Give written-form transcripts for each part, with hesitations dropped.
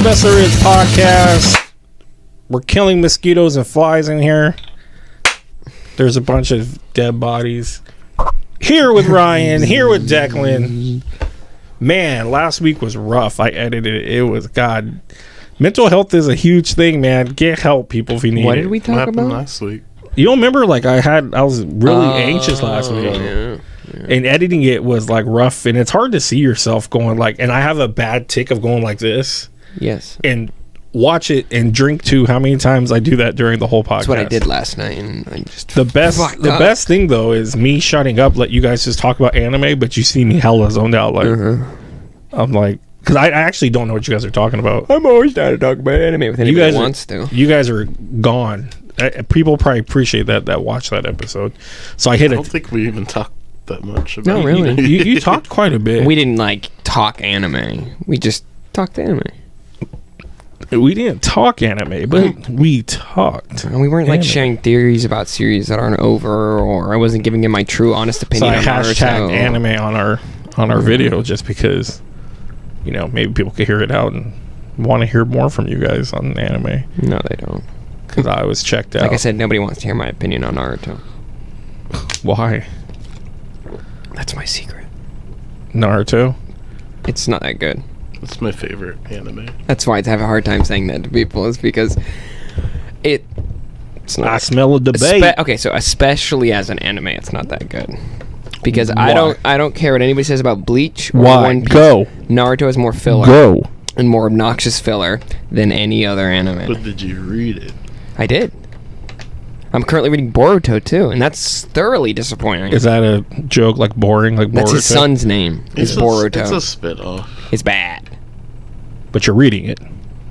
Best There Is podcast. We're killing mosquitoes and flies in here. There's a bunch of dead bodies. Here with Ryan, here with Declan. Man, last week was rough. I edited it. It was, God. Mental health is a huge thing, man. Get help, people, if you need it. What did we talk about last week? You don't remember? Like, I was really anxious last week. Yeah. And editing it was, like, rough. And it's hard to see yourself going, like, and I have a bad tick of going like this. Yes. And watch it and drink too. How many times I do that during the whole podcast? That's what I did last night, and I just The best thing though is me shutting up, let you guys just talk about anime, but you see me hella zoned out. Like I'm like, because I actually don't know what you guys are talking about. I'm always down to talk about anime with anybody who wants to. You guys are gone. People probably appreciate that watch that episode. So I don't think we even talked that much about No, really. You talked quite a bit. We didn't like talk anime. We just talked anime. We didn't talk anime, but we talked. And we weren't like anime. sharing theories about series that aren't over, or I wasn't giving him my true, honest So opinion I on hashtagged Naruto. anime on our video just because, you know, maybe people could hear it out and want to hear more from you guys on anime. No, they don't. Because I was checked out. Like I said, nobody wants to hear my opinion on Naruto. Why? That's my secret. Naruto? It's not that good. It's my favorite anime. That's why I have a hard time saying that to people, is because it's not. I smell a debate. Okay, so especially as an anime, it's not that good. Because Why? I don't care what anybody says about Bleach or Why? One Piece. Go. Naruto has more filler Go. and more obnoxious filler than any other anime. But did you read it? I did. I'm currently reading Boruto too, and that's thoroughly disappointing. Is that a joke, like boring, like Boruto? That's his son's name. Is Boruto. It's a spit-off. It's bad. But you're reading it.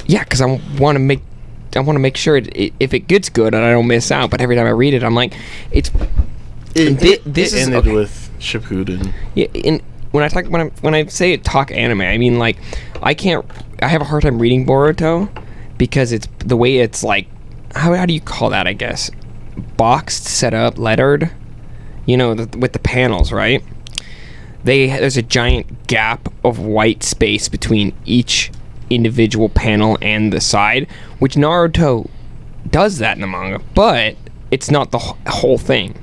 Yeah, because I want to make sure if it gets good and I don't miss out. But every time I read it, I'm like, this It is ended okay. with Shippuden. Yeah, when I say talk anime, I mean like I have a hard time reading Boruto because it's the way it's like how do you call that? I guess boxed, set up, lettered. You know, with the panels, right? There's a giant gap of white space between each individual panel and the side, which Naruto does that in the manga, but it's not the whole thing.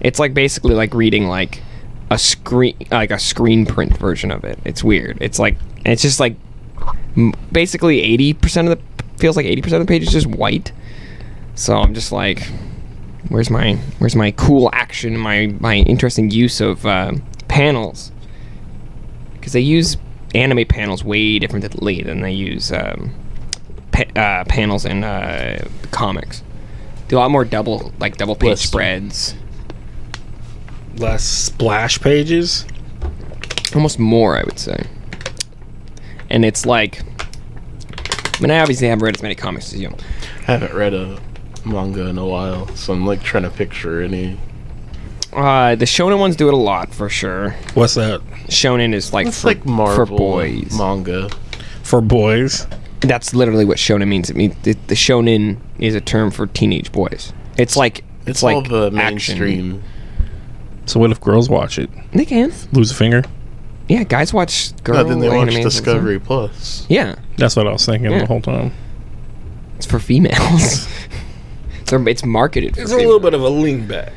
It's like basically like reading like a screen print version of it. It's weird. It's just like basically 80% of the page is just white. So I'm just like, where's my cool action, my interesting use of panels? Because they use anime panels way differently than they use panels in comics. Do a lot more double page spreads. Less splash pages. Almost more, I would say. And it's like, I mean, I obviously haven't read as many comics as you. I haven't read a manga in a while, so I'm like trying to picture any. The shonen ones do it a lot for sure. What's that? Shonen is like It's like Marvel for boys. manga. For boys? That's literally what shonen means. It means the shonen is a term for teenage boys. It's like all the action. mainstream. So what if girls watch it? They can. Lose a finger? Yeah, guys watch girl No, then they watch animes Discovery Plus. Yeah, That's what I was thinking Yeah. the whole time. it's for females. It's marketed for It's a little bit of a lean back.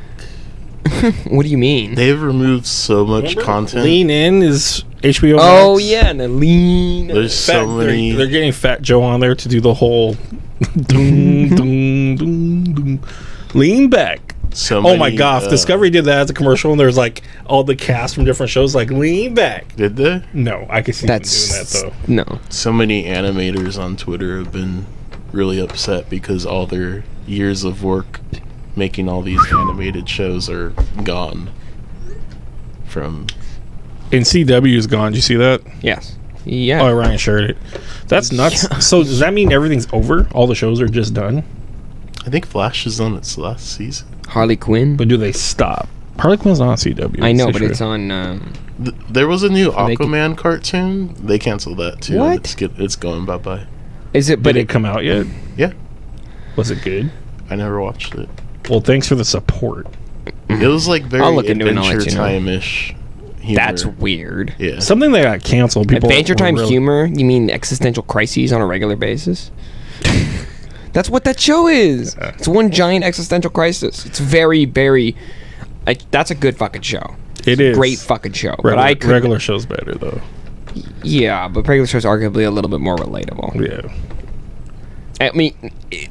What do you mean? They've removed so much content. Lean In is HBO Max. Oh yeah, and the lean. There's so many. They're getting Fat Joe on there to do the whole doom, doom, doom, doom. Lean back. So Oh my many, god, if Discovery did that as a commercial and there's like all the cast from different shows like lean back. Did they? Mm. No, I could see them doing that though. No. So many animators on Twitter have been really upset because all their years of work making all these animated shows are gone from. And CW is gone. Did you see that? Yes. Yeah. Oh, Ryan shared it. That's nuts. Yeah. So does that mean everything's over? All the shows are just done? I think Flash is on its last season. Harley Quinn. But do they stop? Harley Quinn's not on CW. I know, It's but true. it's on. There was a new They can- Aquaman cartoon. They canceled that too. What? It's going bye bye. Is it? Did it come out yet? Yeah, Was it good? I never watched it. Well, thanks for the support. It was like very I'll look into it and I'll let Adventure you know. Time-ish. humor. That's weird. Yeah. Something that got canceled. People Adventure were Time really- humor? You mean existential crises on a regular basis? That's what that show is. Yeah. It's one giant existential crisis. It's very, very. That's a good fucking show. It is Great fucking show. Regular, but I could, regular show's better though. Yeah, but regular show's arguably a little bit more relatable. Yeah. I mean,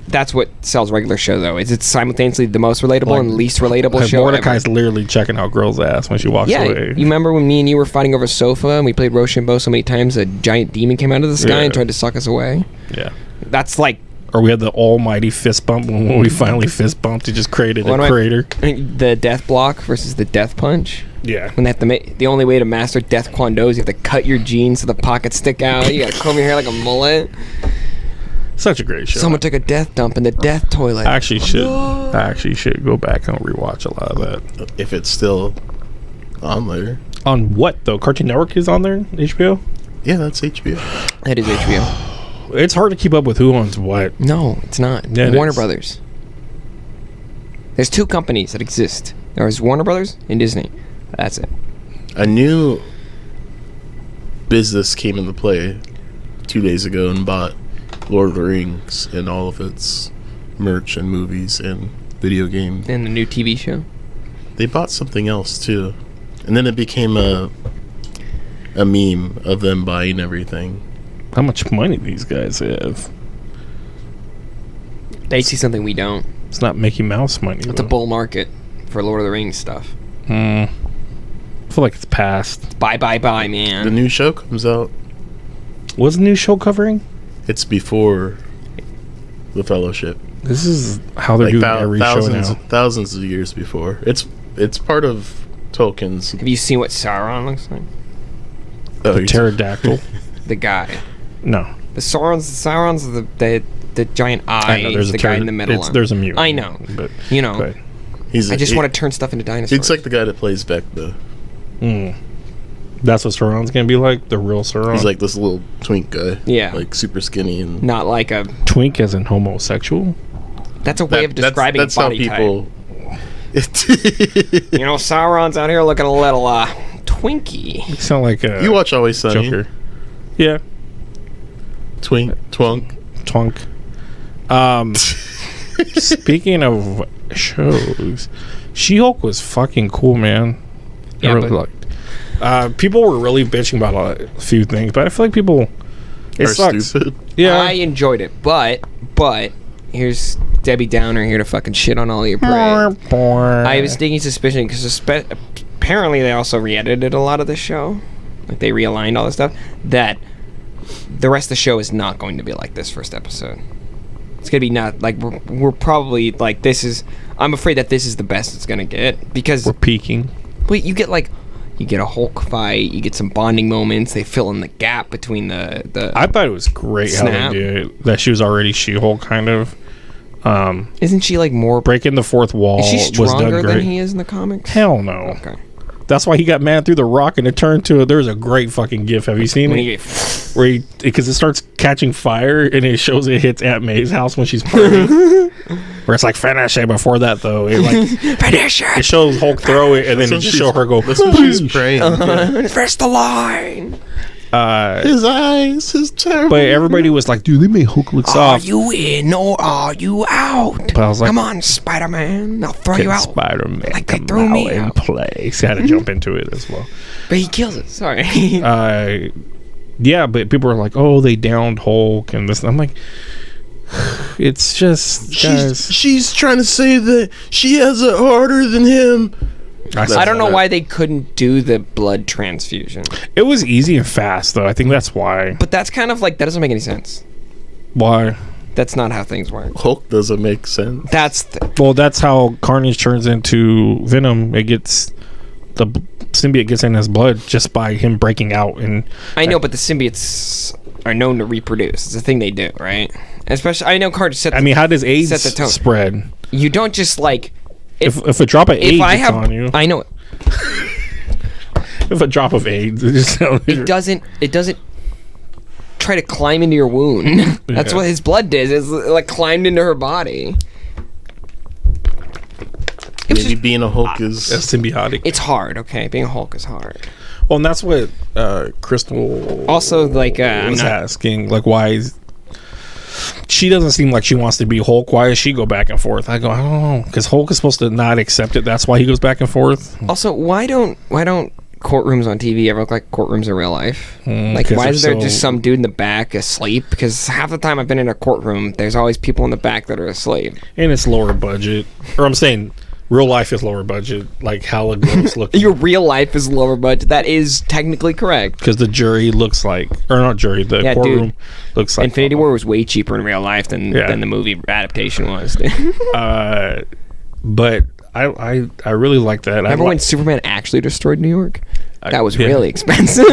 that's what sells regular show though. Is it's simultaneously the most relatable Like- and least relatable Like show Mordecai's ever. literally checking out girls' ass when she walks Yeah, away. you remember when me and you were fighting over a sofa and we played Rochambeau so many times a giant demon came out of the sky Yeah. and tried to suck us away? Yeah. That's like Or we had the almighty fist bump when we finally fist bumped. It just created One a of my- crater. the death block versus the death punch. Yeah. When they have to make the only way to master Death Kwon Do is you have to cut your jeans so the pockets stick out. You gotta comb your hair like a mullet. Such a great show. Someone took a death dump in the death toilet. I actually should go back and rewatch a lot of that. If it's still on there. On what though? Cartoon Network is on there? HBO? Yeah, that's HBO. That is HBO. It's hard to keep up with who owns what. No, it's not. Yeah, it Warner is. Brothers. There's two companies that exist. There's Warner Brothers and Disney. That's it. A new business came into play 2 days ago and bought Lord of the Rings and all of its merch and movies and video games. And the new TV show. They bought something else too, and then it became a meme of them buying everything. How much money these guys have? They see something we don't. It's not Mickey Mouse money. It's a though. bull market for Lord of the Rings stuff. I feel like it's past. Bye, man. The new show comes out. What's the new show covering? It's before the Fellowship, This is how they're like doing every show now. thousands of years before. It's part of Tolkien's. Have you seen what Sauron looks like? Oh, The you- pterodactyl. The guy. No. The Sauron's the giant eye. I know, there's the a guy in the middle. There's a mute. I know. But You know. go ahead. he's I just he- want to turn stuff into dinosaurs. It's like the guy that plays Vecna. That's what Sauron's gonna be like. The real Sauron. He's like this little twink guy. Yeah. Like super skinny and not like a. twink as in homosexual. That's a way of describing that's body how people. type. You know, Sauron's out here looking a little twinky. You sound like a You watch Always Sunny. Joker. Yeah. Twink, twunk. Twunk. Speaking of shows, She-Hulk was fucking cool, man. Yeah, I really but- liked. People were really bitching about a few things, but I feel like people. It Are sucks. stupid. Yeah. I enjoyed it, but here's Debbie Downer here to fucking shit on all your parade. I have a sneaking suspicion because apparently they also re-edited a lot of the show, like they realigned all this stuff. That the rest of the show is not going to be like this first episode. It's gonna be not like we're probably like this is. I'm afraid that this is the best it's gonna get because We're peaking. wait, you get a Hulk fight, you get some bonding moments. They fill in the gap between the. I thought it was great how Snap. they did it. That she was already She-Hulk, kind of. Isn't she like more? Breaking the fourth wall Is she was stronger done than great. he is in the comics? Hell no. Okay. That's why he got mad through the rock and it turned to. There's a great fucking gif. Have you seen When it? he get, Where because it starts catching fire and it shows it hits Aunt May's house when she's partying. Where it's like finish it. Before that though, it like finish it it. shows Hulk throw it and then it That's just when show her go. That's when she's praying. Finish the line. His eyes, his terrible. But everybody was like, dude, they made Hulk look Are soft. you in or are you out? But I was like, Come on, Spider-Man. I'll throw you can out. Spider-Man Like they come threw me out and out. play? So I had to jump into it as well. But he kills it. Sorry. Yeah, but people are like, oh, they downed Hulk and this. I'm like, it's just guys. She's trying to say that she has it harder than him. I don't know why they couldn't do the blood transfusion. It was easy and fast though. I think that's why. But that's kind of like, that doesn't make any sense. Why? That's not how things work. Hulk doesn't make sense. That's Well, that's how Carnage turns into Venom. It gets the symbiote gets in his blood just by him breaking out, and I know, but the symbiotes are known to reproduce. It's a thing they do, right? Especially, I know Carnage said. I mean, how does AIDS set the tone. spread? You don't just like. If a drop of AIDS If I gets have, on you, I know if a drop of AIDS, it doesn't. It doesn't try to climb into your wound. That's Yeah. what his blood did. It's like climbed into her body. was Maybe just- being a Hulk is symbiotic. It's hard, okay? Being a Hulk is hard. Well, and that's what Crystal Also, like, I'm was not. asking. Like, why is she doesn't seem like she wants to be Hulk? Why does she go back and forth? I don't know, because Hulk is supposed to not accept it. That's why he goes back and forth. Also, why don't courtrooms on TV ever look like courtrooms in real life? Like, 'cause why they're is there so- just some dude in the back asleep? Because half the time I've been in a courtroom, there's always people in the back that are asleep. And it's lower budget, or I'm saying real life is lower budget, like hella gross looking. Your real life is lower budget. That is technically correct. Because the jury looks like, or not jury, the Yeah, courtroom dude. looks like Infinity War was way cheaper in real life than the movie adaptation was. But I really like that. Remember I when Superman actually destroyed New York? That was yeah. really expensive.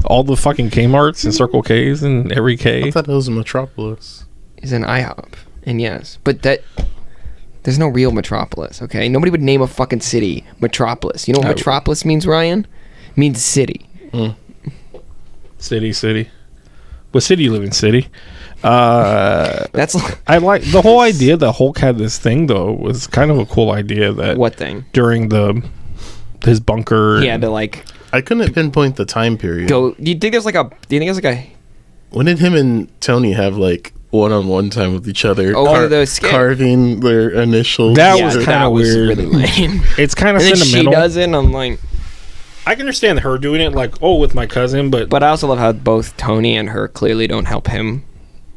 all the fucking Kmarts and Circle K's and every I K. thought it was Metropolis. Is an IHOP, and yes, but there's no real Metropolis. Okay, nobody would name a fucking city Metropolis. You know what Oh. Metropolis means, Ryan? It means city. City. What city you live in? City. That's I like the whole idea that Hulk had this thing though was kind of a cool idea that what thing? during his bunker. He had to like I couldn't pinpoint the time period. go. Do you think there's like a? When did him and Tony have like one-on-one time with each other? Over the skit. Carving their initials. That Yeah, was that kinda was weird. really lame. It's kind of And then she sentimental. does it, and I'm like, I can understand her doing it, like, oh, with my cousin, but but I also love how both Tony and her clearly don't help him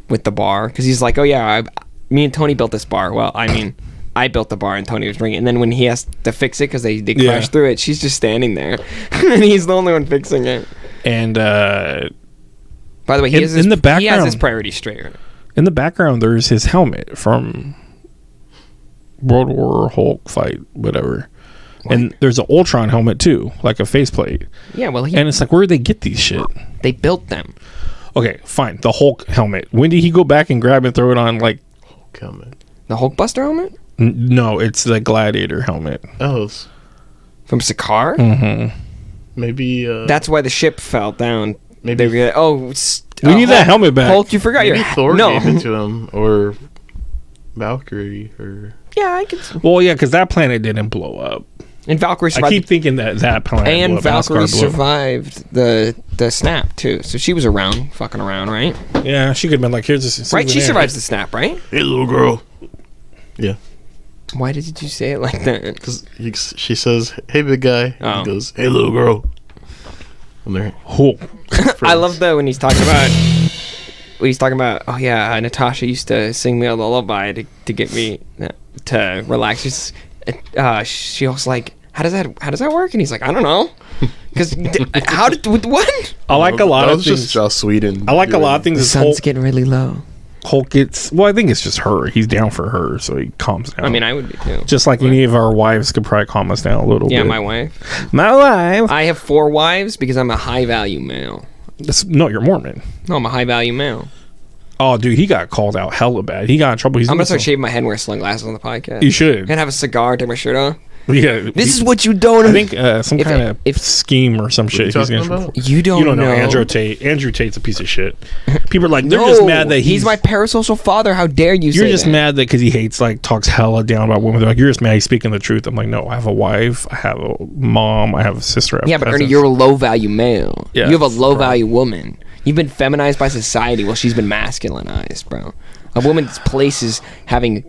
with the bar because he's like, oh yeah, me and Tony built this bar. Well, I mean, I built the bar and Tony was drinking. And then when he has to fix it because they Yeah. crashed through it, she's just standing there, and he's the only one fixing it. and By the way, he In- has his, in the he has his background- priorities straight. Right? in the background there's his helmet from World War Hulk fight, whatever. And there's an Ultron helmet too, like a faceplate. Yeah, well, And it's like, where do they get these shit? they built them. Okay, fine. The Hulk helmet. When did he go back and grab and throw it on? Like, Coming. The Hulkbuster helmet no, it's the Gladiator helmet. Oh, from Sakaar. Mm-hmm. maybe. That's why the ship fell down. Maybe- They were gonna, We need that Hulk- helmet back. Hulk, you forgot maybe your Thor no. gave it to him, or Valkyrie, or Yeah, I could. Well, yeah, because that planet didn't blow up. And Valkyrie I survived. keep thinking that planet And blew up. Valkyrie Asgard blew up. survived the snap too, so she was around, fucking around, right? Yeah, she could have been like, here's this. Right, she souvenir. survives the snap, right? hey, little girl. Yeah, Why did you say it like that? because she says, "Hey, big guy." Oh. He goes, "Hey, little girl." And they're Hulk. I love that when he's talking about. Oh yeah, Natasha used to sing me a lullaby to get me to relax. She was like, how does that work? And he's like, I don't know, because how did with what? I like a lot that of was things. just Joss Whedon. I like a lot of things. The Is sun's getting really low. Hulk gets. Well, I think it's just her. He's down for her, so he calms down. I mean, I would be too. just like any of our wives could probably calm us down a little Yeah, bit. my wife. My wife. I have 4 wives because I'm a high value male. No, you're Mormon. No, I'm a high value male. Oh, dude, he got called out hella bad. He got in trouble. He's I'm gonna start so- shaving my head and wear sunglasses on the podcast. You should. And have a cigar, take my shirt off. Yeah. This is what you don't. I think some If- kind of if- scheme or some shit. you He's talking gonna. about? you don't, You don't know know. Andrew Tate. Andrew Tate's a piece of shit. People are like, they're No, just mad that he's my parasocial father. How dare you? You're say just that? mad that because he hates, like, talks hella down about women. They're like, you're just mad he's speaking the truth. I'm like, no, I have a wife, I have a mom, I have a sister. I have Yeah, but Ernie, cousins. you're a low value male. Yeah, you have a that's low value woman. You've been feminized by society while she's been masculinized, bro. A woman's place is having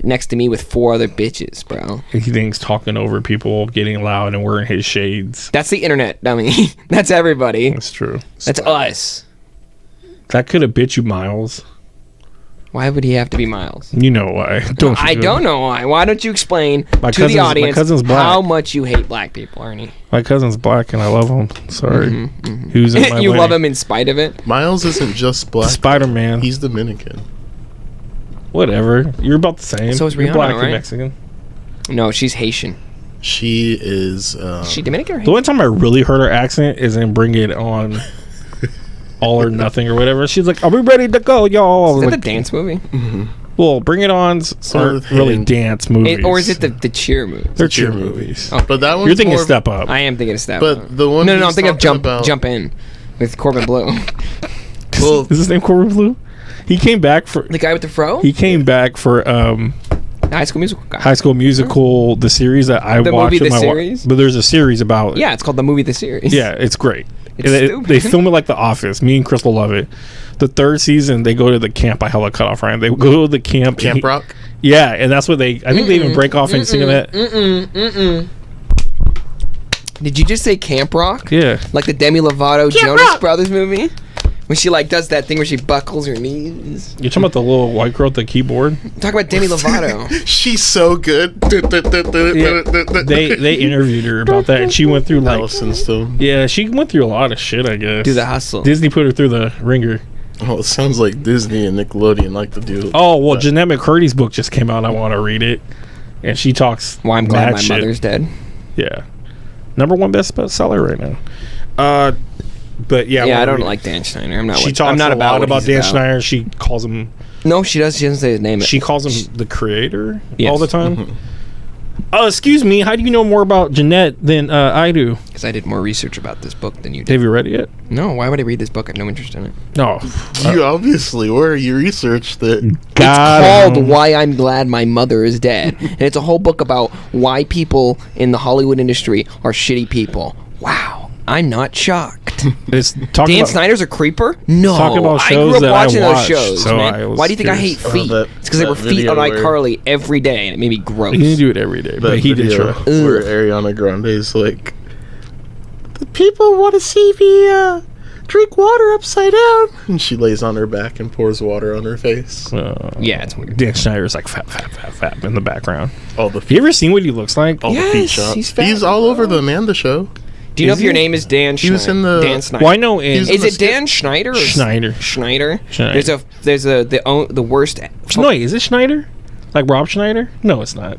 next to me with 4 other bitches, bro. He thinks talking over people, getting loud, and wearing his shades. That's the internet, dummy. That's everybody. That's true. That's us. That could have bit you, Miles. Why would he have to be Miles? You know why? Don't you? I don't know why. Why don't you explain My to cousin's- the my audience cousin's black. how much you hate black people, Ernie? My cousin's black, and I love him. Sorry. Who's in my You love wedding? him in spite of it? Miles isn't just black. Spider-Man. He's Dominican. Whatever. You're about the same. So is You're Rihanna, black right? and Mexican. No, she's Haitian. She is. Is she Dominican or The Haitian? only time I really heard her accent is in Bring It On, All or Nothing or whatever. She's like, "Are we ready to go, y'all?" Is that Like, the dance movie? well, Bring It On's aren't with really him. dance movies, Or is it the cheer movie? They're cheer cheer movie. movies. Oh. But that one's You're thinking more, Step Up. I am thinking of Step But Up. the one No, I'm he's thinking of talking Jump about- Jump In with Corbin Blue. Well, Is his name Corbin Blue? He came back for. The guy with the fro? He came back for High School Musical guy. High School Musical, the series that I The watched movie, with the my series? but there's a series about Yeah, it's called the movie, the series. Yeah, it's great. It's They- stupid. They film it like The Office. Me and Crystal love it. The third season, they go to the camp. I held a cutoff, Ryan. They go to the camp. and Camp Rock. Yeah, and that's what they. I think they even break off and sing that. Did you just say Camp Rock? Yeah. Like the Demi Lovato Jonas Brothers movie? When she like does that thing where she buckles her knees. You're talking about the little white girl with the keyboard? Talk about Demi Lovato. She's so good. They interviewed her about that, and she went through like. Allison Stone. Yeah, she went through a lot of shit, I guess. Do the hustle. Disney put her through the ringer. Oh, it sounds like Disney and Nickelodeon like to do. Oh, well, Jeanette McCurdy's book just came out. I want to read it. And she talks. Why I'm glad mad my shit. mother's dead. Yeah. #1 bestseller right now. But yeah. Yeah, I don't read it. like Dan Schneider. I'm not. She what- talks I'm not a lot what about he's Dan Schneider. She calls him. No, she does. She doesn't say his name. She calls him the creator Yes. all the time. Excuse me. How do you know more about Jeanette than I do? Because I did more research about this book than you did. Have you read it yet? No, why would I read this book? I have no interest in it. No. You obviously were. You researched it. It's God. called Why I'm Glad My Mother Is Dead. And it's a whole book about why people in the Hollywood industry are shitty people. Wow. I'm not shocked. It's talking Dan about. Snyder's a creeper? No. Talk about I shows grew up that I watching watched, those shows, so man. I was Why do you think I hate curious. feet? that- It's because there were that feet on video where- iCarly every day, and it made me gross. He didn't do it every day, but That he did video try. where Ariana Grande's like, the people want to see me drink water upside down, and she lays on her back and pours water on her face. Yeah, it's weird. Dan Schneider's like fat in the background. All the Have you ever seen what he looks like? all the feet Yes, shots. he's fat, He's all over the Amanda show. Do you know Is if your he? name is Dan Schneider? He was in the- Dan Snyder. Well, I know in He's- Is the it Dan Schneider? Or Schneider. Schneider. Schneider. There's the worst. No, wait, is it Schneider? Like Rob Schneider? No, it's not.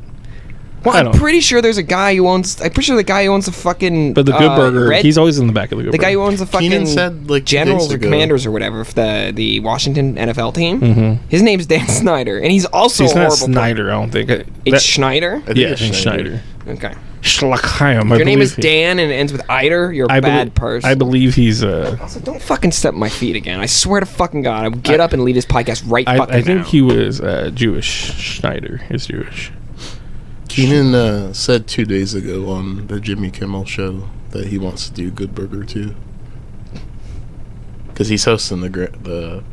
Well, I I'm don't- pretty sure there's a guy who owns. I'm pretty sure the guy who owns the fucking. But the Good Burger, Red- he's always in the back of the Good the Burger. guy who owns the fucking Keenan said, like, 2 generals days or ago. commanders or whatever for the Washington NFL team. Mm-hmm. His name's Dan Snyder, and he's also He's a not horrible. Snyder, I don't think. It's Schneider. I think Yeah, it's it's Schneider. Okay. Schlackheim, If your name is Dan and it ends with Eider, you're a bad person. I believe he's Also, don't fucking step on my feet again. I swear to fucking God, I will get up and lead this podcast right fucking I think now. he was Jewish. Schneider is Jewish. Keenan said 2 days ago on the Jimmy Kimmel show that he wants to do Good Burger too, because he's hosting the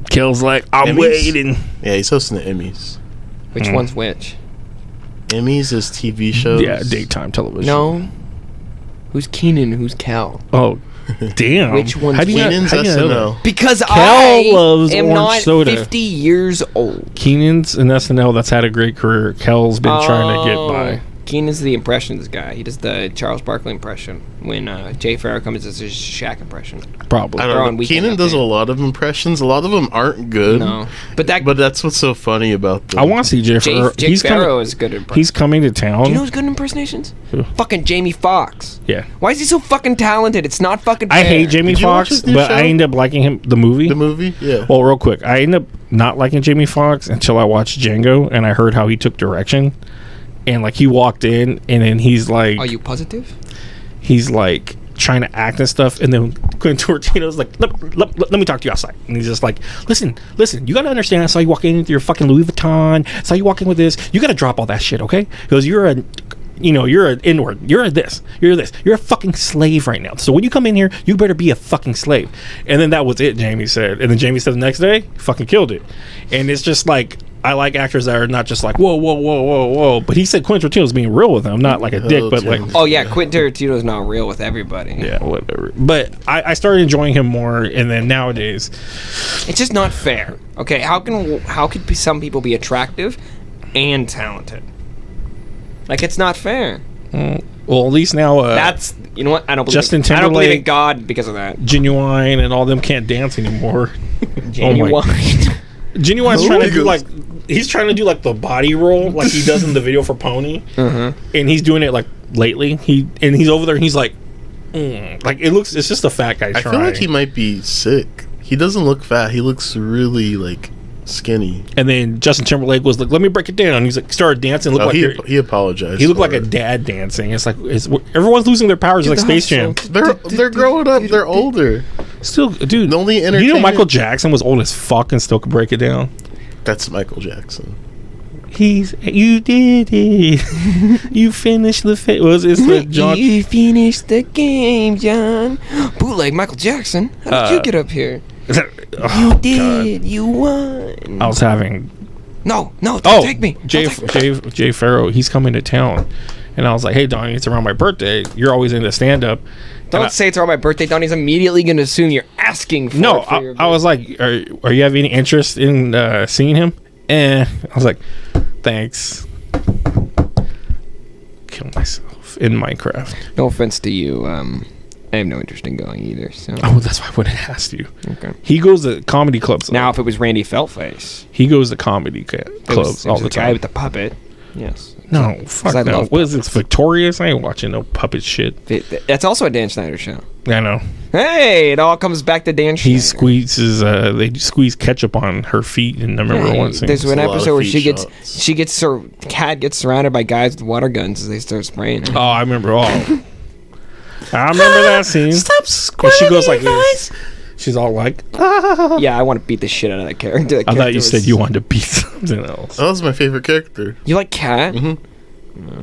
Kills like I'm Emmys? waiting. yeah, he's hosting the Emmys. Which one's which? Emmys is TV shows. Yeah, daytime television. No. Who's Keenan? Who's Cal? Oh, damn. Which one's How do you not- Keenan's how do you know that? SNL. Because Cal I loves am orange not soda. 50 years old. Keenan's an SNL that's had a great career. Kel's been trying to get by. Keenan's the impressions guy. He does the Charles Barkley impression when Jay Farrow comes as his Shaq impression. Probably. I They're don't on know. Weekend Keenan does a Update. lot of impressions. A lot of them aren't good. No, but But that's what's so funny about them. I want to see Jay Farrow. Jake He's Farrow coming. is good at He's coming to town. Do you know who's good at impersonations? Who? Fucking Jamie Foxx. Yeah. Why is he so fucking talented? It's not fucking fair. I hate Jamie Did you watch Foxx, his new but I show? end up liking him. The movie. the movie. Yeah. Well, real quick, I ended up not liking Jamie Foxx until I watched Django and I heard how he took direction. And like he walked in and then he's like, Are you positive? he's like trying to act and stuff, and then Quentin Tarantino's like, let me talk to you outside, and he's just like, listen, you gotta understand, I saw you walk in with your fucking Louis Vuitton, I saw you walk in with this, you gotta drop all that shit, okay? Because you're an inward, you're a fucking slave right now, so when you come in here, you better be a fucking slave. And then that was it, Jamie said, and then Jamie said the next day, fucking killed it. And it's just like, I like actors that are not just like whoa, but he said Quentin Tarantino's being real with him, not like a dick, but like, Oh yeah, Quentin Tarantino's not real with everybody. yeah, whatever. But I started enjoying him more, and then nowadays, It's just not fair. Okay, how could some people be attractive and talented? Like it's not fair. well, at least now, That's you know what I don't believe. Justin I don't believe in Timberlake- God because of that. Genuine and all them can't dance anymore. Genuine. Genuine's Who? trying to He do goes- he's trying to do like the body roll like he does in the video for Pony, and he's doing it like lately. He's over there and he's like, like it's just a fat guy I trying. feel like he might be sick. He doesn't look fat. He looks really like skinny. And then Justin Timberlake was like, "Let me break it down." He's like, started dancing. Looked Oh, like he apologized. he looked for like a it. dad dancing. It's like everyone's losing their powers like the Space Jam. hustle. They're growing up. They're older. Still, dude. The only You know entertainment- Michael Jackson was old as fuck and still could break it down. That's Michael Jackson. You did it. You finished the was it's the John. You finished the game, John. Bootleg Michael Jackson. How did you get up here? Oh, You God. did. You won. I was having No, don't take me. Jay Don't take me. Jay Farrow, he's coming to town, and I was like, "Hey, Donnie, it's around my birthday. You're always into stand up." Don't say it's around my birthday. Donnie's immediately going to assume you're asking for No, it for your I was like, "Are you have any interest in seeing him?" I was like, "Thanks." Kill myself in Minecraft. No offense to you. I have no interest in going either. So Oh, that's why I would have asked you. okay. He goes to comedy clubs. Now, if it was Randy Feltface, He goes to comedy clubs it all was the the guy time. with the puppet. Yes. No, fuck I no. love What is this, Victorious? I ain't watching no puppet shit. That's also a Dan Schneider show. I know. Hey, it all comes back to Dan Schneider. He squeezes, they squeeze ketchup on her feet in the number one scene. There's an a lot of episode where feet she gets her cat gets surrounded by guys with water guns as they start spraying her. Oh, I remember all. I remember that scene. Stop And she goes like this. She's all like, ah. Yeah, I want to beat the shit out of that character. That I thought character you was- said you wanted to beat something else. That was my favorite character. You like Cat?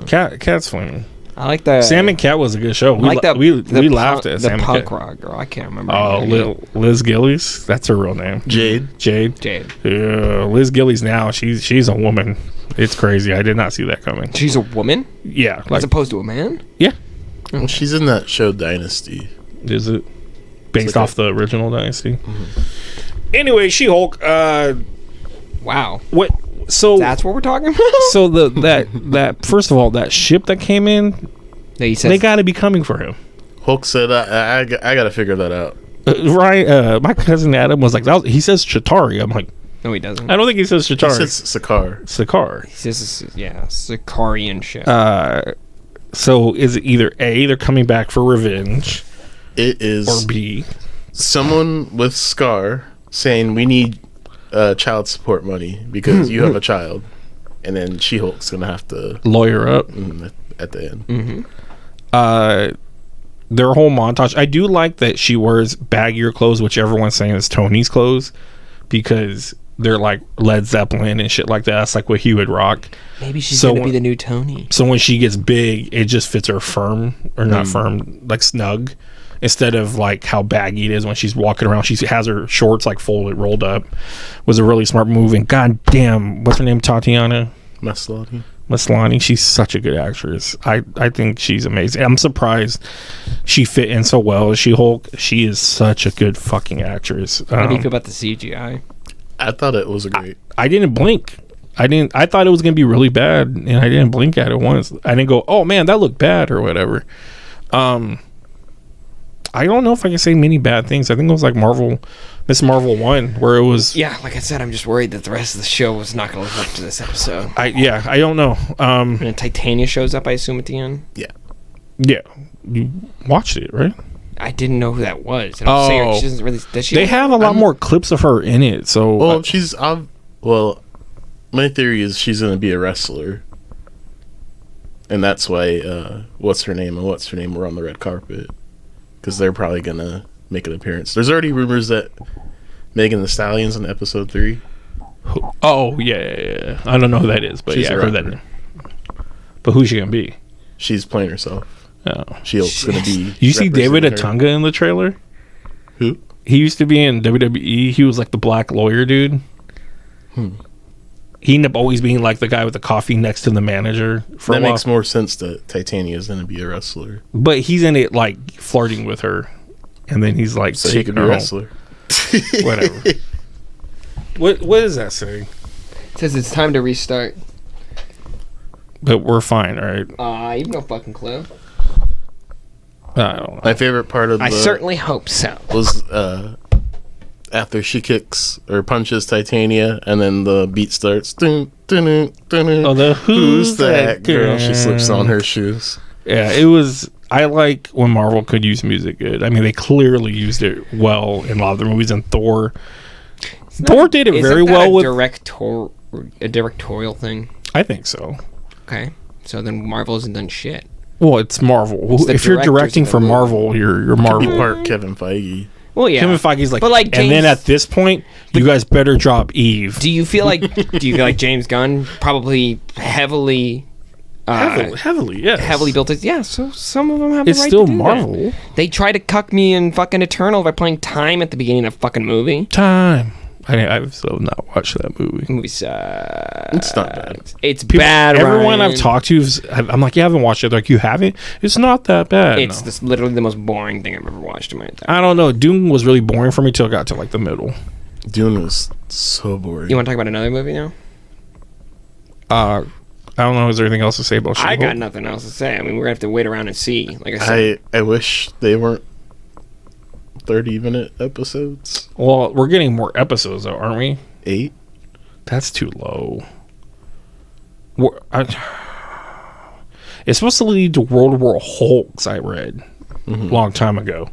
Cat's funny. I like the Sam and Cat was a good show. I like the we the laughed punk- at the Sam and punk Cat. rock girl. I can't remember. Oh, her name. Liz Gillies. That's her real name. Jade. Jade. Jade. Yeah, Liz Gillies now. She's a woman. It's crazy. I did not see that coming. She's a woman Yeah, as like opposed to a man. yeah. Well, she's in that show Dynasty. Is it based like off the original Dynasty? Anyway, She-Hulk. Wow, What? So that's what we're talking about. so that first of all, that ship that came in, He says, they got to be coming for him. Hulk said, I got to figure that out. Ryan, my cousin Adam was like, he says Chitauri. I'm like, no, he doesn't. I don't think he says He Chitauri. says Sakaar. Sakaar. He says, yeah, Sicarian shit. So is it either A, they're coming back for revenge, It is or B, someone with Scar saying, we need child support money because you have a child. And then She-Hulk's going to have to lawyer up? at the end. Their whole montage. I do like that she wears baggier clothes, which everyone's saying is Tony's clothes, because they're like Led Zeppelin and shit like that. That's like what he would rock. Maybe she's so gonna be when- the new Tony. So when she gets big, it just fits her firm, or not firm, like snug, instead of like how baggy it is when she's walking around. She has her shorts like folded, rolled up. Was a really smart move. And goddamn, what's her name? Tatiana Maslany. She's such a good actress. I think she's amazing. I'm surprised she fit in so well as She-Hulk. She is such a good fucking actress. How do you feel about the CGI? I thought it was great. I didn't blink. I thought it was gonna be really bad, and I didn't blink at it once. I didn't go, oh man, that looked bad or whatever. I don't know if I can say many bad things. I think it was like Miss Marvel 1, where it was. Yeah, like I said, I'm just worried that the rest of the show was not going to live up to this episode. I don't know. And then Titania shows up, I assume, at the end. Yeah. Yeah, you watched it, right? I didn't know who that was. And I'm saying, Oh. she doesn't really. Does she? They have a lot more clips of her in it. So Well, my theory is she's going to be a wrestler. And that's why What's Her Name were on the red carpet. Because they're probably going to make an appearance. There's already rumors that Megan Thee Stallion's in episode 3. oh yeah. I don't know who that is, but She's yeah, a I heard that rapper. name. But who's she gonna be? She's playing herself. Oh. She-Hulk's going to be. You see David representing her. Otunga in the trailer? Who? He used to be in WWE. He was like the black lawyer dude. He ended up always being like the guy with the coffee next to the manager for That a while. makes more sense that Titania's going to be a wrestler. But he's in it like flirting with her, and then he's like So he taking could be a her home. wrestler. Whatever. What is that saying? It says it's time to restart. But we're fine, all right? You have no fucking clue. I don't know. My favorite part of I the certainly hope so. was after she kicks or punches Titania, and then the beat starts. Dun, dun, dun, dun, dun. Oh, the Who's that girl? She slips girl? on her shoes. Yeah, it was. I like when Marvel could use music good. I mean, they clearly used it well in a lot of their movies. And Thor did it very well with. a directorial thing. I think so. Okay, so then Marvel hasn't done shit. Well, it's Marvel. It's the If you're directors directing of the for movie. Marvel, you're Be Marvel. part Kevin Feige. Well, yeah. Kevin Feige's like, But, like, and then James- at this point, you guys better drop Eve. Do you feel like James Gunn probably heavily Heavily, yes. heavily built it? Yeah, so some of them have the It's right still to do Marvel. that. They try to cuck me in fucking Eternal by playing Time at the beginning of fucking movie. Time. I've still not watched that movie. Movie sucks. It's not bad. It's bad. Everyone Ryan. I've talked to, I'm like, you haven't watched it. Like, you haven't? It's not that bad. It's No. literally the most boring thing I've ever watched in my entire. I don't know. Dune was really boring for me till I got to like the middle. Dune was so boring. You want to talk about another movie now? I don't know. Is there anything else to say about I She-Hulk? got nothing else to say. I mean, we're gonna have to wait around and see. Like I said, I wish they weren't 30-minute episodes. Well, we're getting more episodes though, aren't we? 8. That's too low. It's supposed to lead to World War Hulks, I read a long time ago.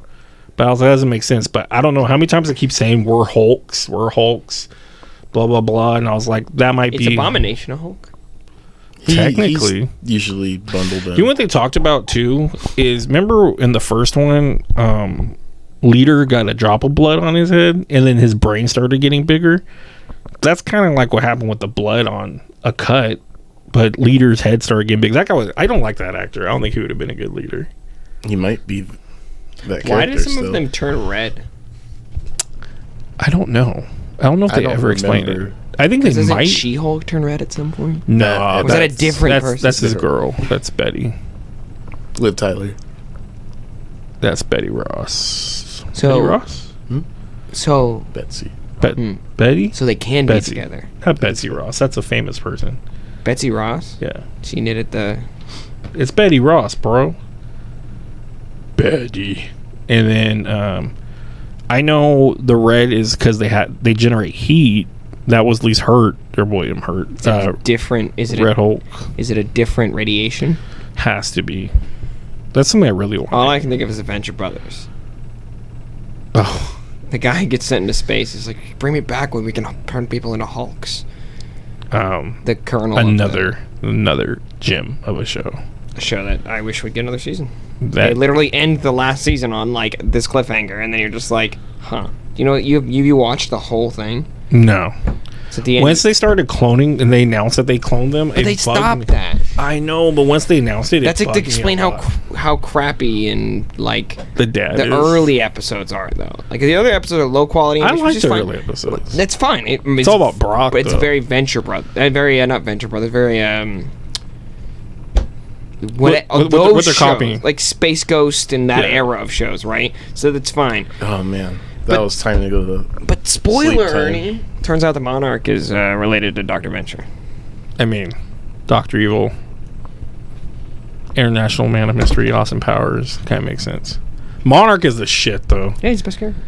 But I was like, that doesn't make sense. But I don't know how many times I keep saying we're Hulks, blah, blah, blah. And I was like, that might it's be... Abomination of Hulk. Technically. He's usually bundled in. You know what they talked about too is, remember in the first one, Leader got a drop of blood on his head and then his brain started getting bigger. That's kind of like what happened with the blood on a cut, but Leader's head started getting big. That guy was, I don't like that actor. I don't think he would have been a good leader. He might be that character Why did some still. of them turn red? I don't know. I don't know if I they don't ever explained it. remember. I think they Doesn't might. She-Hulk turn red at some point? No, Was that a different that's, person? That's his girl. That's Betty. Liv Tyler. That's Betty Ross. So- Betty Ross? So, Betsy. Betty? so they can Betsy. be together. Not Betsy Ross. That's a famous person. Betsy Ross. Yeah. She knitted the. It's Betty Ross, bro. Betty. And then I know the red is because they generate heat. That was at least Hurt, or William Hurt. Is it a different? Is it Red a, Hulk Is it a different radiation? has to be. That's something I really want. All I can think of is Adventure Brothers. Oh, The guy gets sent into space. He's like, "Bring me back when we can turn people into Hulks." The Colonel. another gem of a show. A show that I wish would get another season. That They literally end the last season on like this cliffhanger, and then you're just like, "Huh." You know, you watched the whole thing. no. So at the end, Once they started cloning and they announced that they cloned them, but it they bugged stopped me. that. I know, but once they announced it, That's it like to bugged me explain a lot. how crappy and like the dad the is. early episodes are, though. Like the other episodes are low quality. I which like is the fine. early episodes. That's fine. It's all about Brock, But it's though. very Venture Brothers. Very not Venture Brothers. Very What those they're shows, copying. like Space Ghost and that Yeah. era of shows, right? So that's fine. Oh man, that was time to go to. But spoiler, Sleep time. Ernie. Turns out the Monarch is related to Dr. Venture. I mean, Dr. Evil, International Man of Mystery, Austin Powers, kind of makes sense. Monarch is the shit, though. Yeah, he's the best character.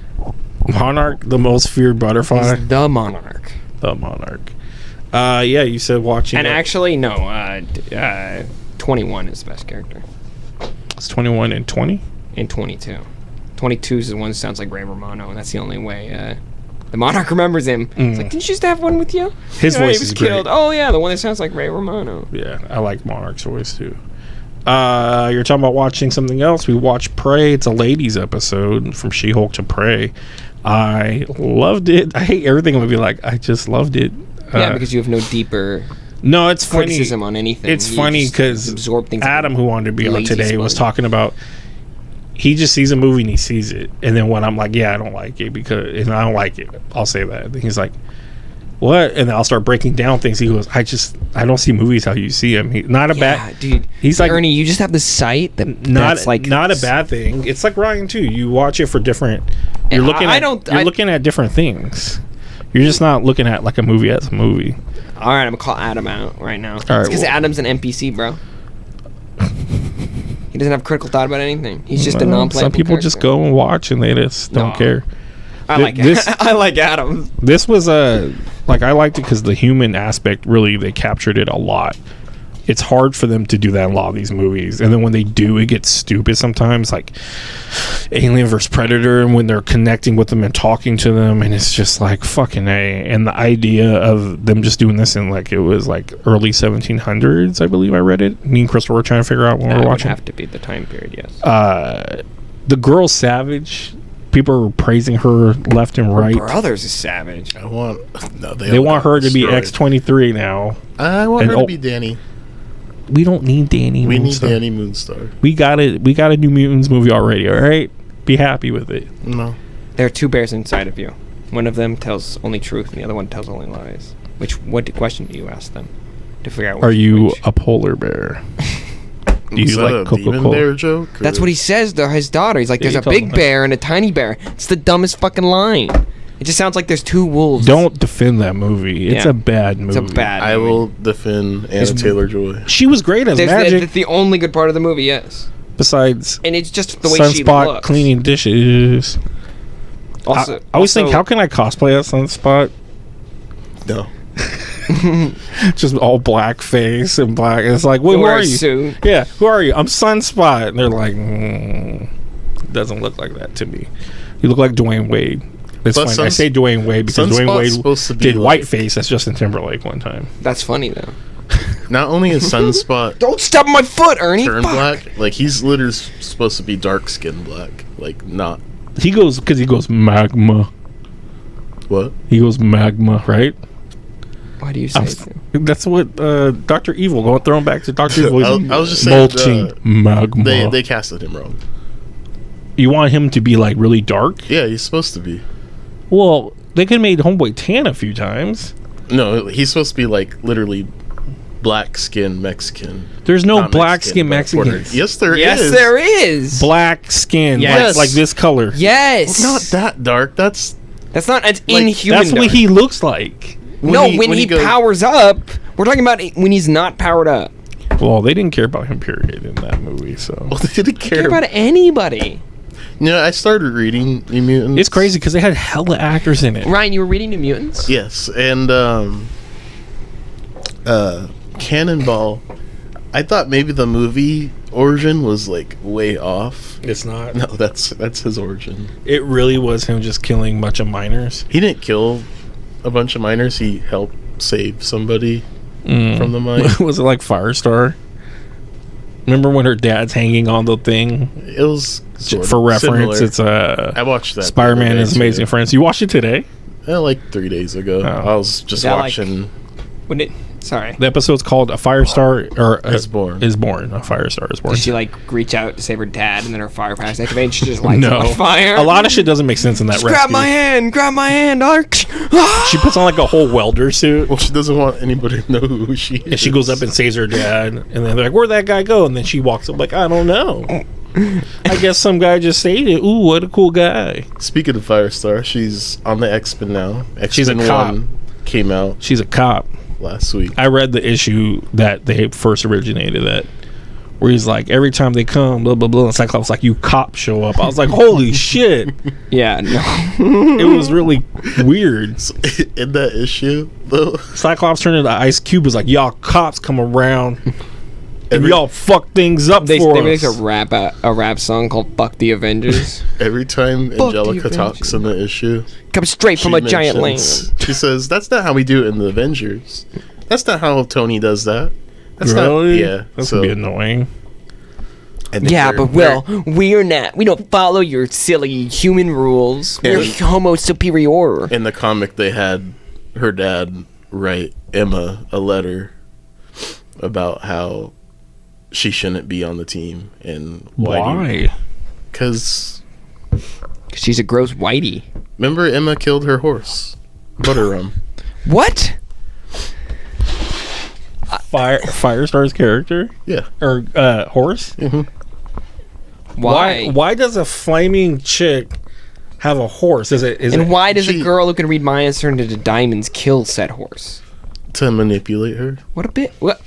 Monarch, the most feared butterfly. He's the Monarch. The Monarch. Yeah, you said watching. And it. actually, no. 21 is the best character. It's 21 and 20. And 22. 22 is the one that sounds like Ray Romano, and that's the only way the Monarch remembers him. It's like, didn't you just have one with you? His You know, voice he was is great. killed. Oh yeah, the one that sounds like Ray Romano. Yeah, I like Monarch's voice too. You're talking about watching something else. We watched Prey. It's a ladies episode from She-Hulk to Prey. I loved it. I hate everything. I would be like, I just loved it. Yeah, because you have no deeper no, it's funny. criticism on anything. It's You funny just because absorb things. Adam, who wanted to be on lazy today, was sponge. talking about he just sees a movie and he sees it, and then when I'm like, yeah, I don't like it because and I don't like it, I'll say that. And he's like, what? And then I'll start breaking down things. He goes, I don't see movies how you see them. Not a bad. dude. He's like, Ernie, you just have the sight that not that's like not a bad thing. It's like Ryan too. You watch it for different. You're And looking. You're looking at different things. You're just not looking at like a movie as a movie. All right, I'm gonna call Adam out right now. right, Because well- Adam's an NPC, bro. He doesn't have critical thought about anything. He's just a Well, non-playable some people just character. go and watch and they just don't No. care. I like this- I like Adam. This was like I liked it because the human aspect really they captured it a lot. It's hard for them to do that in a lot of these movies, and then when they do, it gets stupid sometimes, like Alien vs Predator, and when they're connecting with them and talking to them, and it's just like fucking A. And the idea of them just doing this in like it was like early 1700s, I believe I read it. Me and Crystal were trying to figure out when we That were would watching. have to be the time period, yes. The girl Savage, People are praising her left and right. Brothers is savage. I want. No, They all want got her to be destroyed. X-23 now. I want And her to be Danny. We don't need Danny. We need Moonstar. Danny Moonstar. We got it. We got a New Mutants movie already. All right, be happy with it. No. There are two bears inside of you. One of them tells only truth, and the other one tells only lies. What question do you ask them to figure out? Are which, you which? a polar bear? Do Is you that like a demon Coca-Cola? bear joke? That's or- what he says to his daughter. He's like, Yeah, "There's he a told big him. bear and a tiny bear." It's the dumbest fucking line. It just sounds like there's two wolves. Don't defend that movie. It's Yeah. a bad movie. It's a bad. I movie. will defend Anna It's- Taylor-Joy. She was great as There's Magic. that's the only good part of the movie. Yes, besides and it's just the way she Sunspot looks. cleaning dishes. Also, I always think, how can I cosplay as Sunspot? No. Just all black face and black. It's like, wait, who wear are a you? suit. Yeah, who are you? I'm Sunspot. And they're like, doesn't look like that to me. You look like Dwayne Wade. It's Plus funny. I say Dwayne Wade because Dwayne Sunspot's Wade supposed to be did like- whiteface as Justin Timberlake one time. That's funny though. Not only is Sunspot Don't step on my foot, Ernie. turn Fuck. black, like he's literally supposed to be dark skin black. Like not He goes because he goes magma. what? He goes magma, right? Why do you say I'm it? s- That's what Dr. Evil. Going throwing back to Dr. Evil. I was just saying, mulching magma. They casted him wrong. You want him to be like really dark? Yeah, he's supposed to be. Well, they could have made Homeboy tan a few times. No, he's supposed to be like literally black skin Mexican. There's no Not black skin but Puerto- Mexicans. Yes, there is. Yes, there is. Black skin, Yes. like this color. Yes. Not that dark. That's That's not. It's Like, inhuman. That's what dark. he looks like. when he goes- powers up. We're talking about when he's not powered up. Well, they didn't care about him, period, in that movie. So Well, they didn't Care care. about anybody. You know, I started reading New Mutants. it's crazy because they had hella actors in it. Ryan, you were reading New Mutants. Yes, and Cannonball. I thought maybe the movie origin was like way off. It's not. No, that's his origin. It really was him just killing a bunch of miners. He didn't kill a bunch of miners. He helped save somebody from the mine. Was it like Firestar? Remember when her dad's hanging on the thing? It was sort For of reference, similar. it's I watched that. Spider-Man the and other His day, Amazing too. Friends. You watched it today? Like 3 days ago. Oh. I was just that like- watching. When it. Sorry. The episode's called "A Firestar" or Is Born. Is born. A Firestar is born. Did she like reach out to save her dad, and then her fire passes activate, and she just lights No, him on fire? a lot of shit doesn't make sense in that. Just grab rescue. my hand, Ark. She puts on like a whole welder suit. Well, she doesn't want anybody to know who she is. And she goes up and saves her dad, and then they're like, "Where'd that guy go?" And then she walks up like, "I don't know. I guess some guy just saved it. Ooh, what a cool guy." Speaking of Firestar, she's on the X-Men now. X-Men She's a cop. 1 came out She's a cop. last week. I read the issue that they first originated at, where he's like, every time they come, blah blah blah. And Cyclops like, "You cops show up." I was like, "Holy shit!" Yeah, no. It was really weird. In that issue, though, Cyclops turned into Ice Cube. Was like, "Y'all cops come around and Every- y'all fuck things up They for make us." a rap song called "Fuck the Avengers." every time Fuck Angelica the talks in the issue, Comes straight from she a giant mentions- land. She says, "That's not how we do it in the Avengers. That's not how Tony does that. That's Really? not." Yeah, That's so gonna be annoying. I think Yeah, they're- but Will, we're not. We don't follow your silly human rules. We're Yeah. homo superior. in the comic they had her dad write Emma a letter about how she shouldn't be on the team and Why? Because She's a gross whitey. remember Emma killed her horse, Butterrum. What? Firestar's character Yeah. or horse? Why? Why does a flaming chick have a horse? Is it? And why does she- a girl who can read minds turned into diamonds kill said horse? To manipulate her What a bit. What?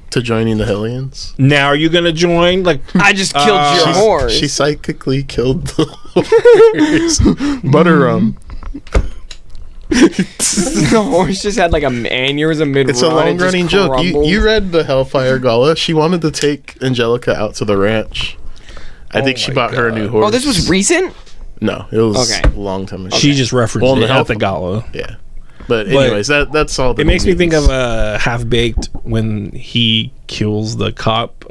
to joining the Hellions. Now are you gonna join? Like, I just killed your She's- horse. She psychically killed the horse. Butterrum. The horse just had like an aneurysm mid-run. It's a long running joke. You read the Hellfire Gala. She wanted to take Angelica out to the ranch. I think she my bought her a new God. horse. Oh, this was recent? No, it was Okay. a long time ago. she just referenced Well, in it the at the Hellfire- gala. Yeah. But anyways, that's all. It makes me think of Half Baked when he kills the cop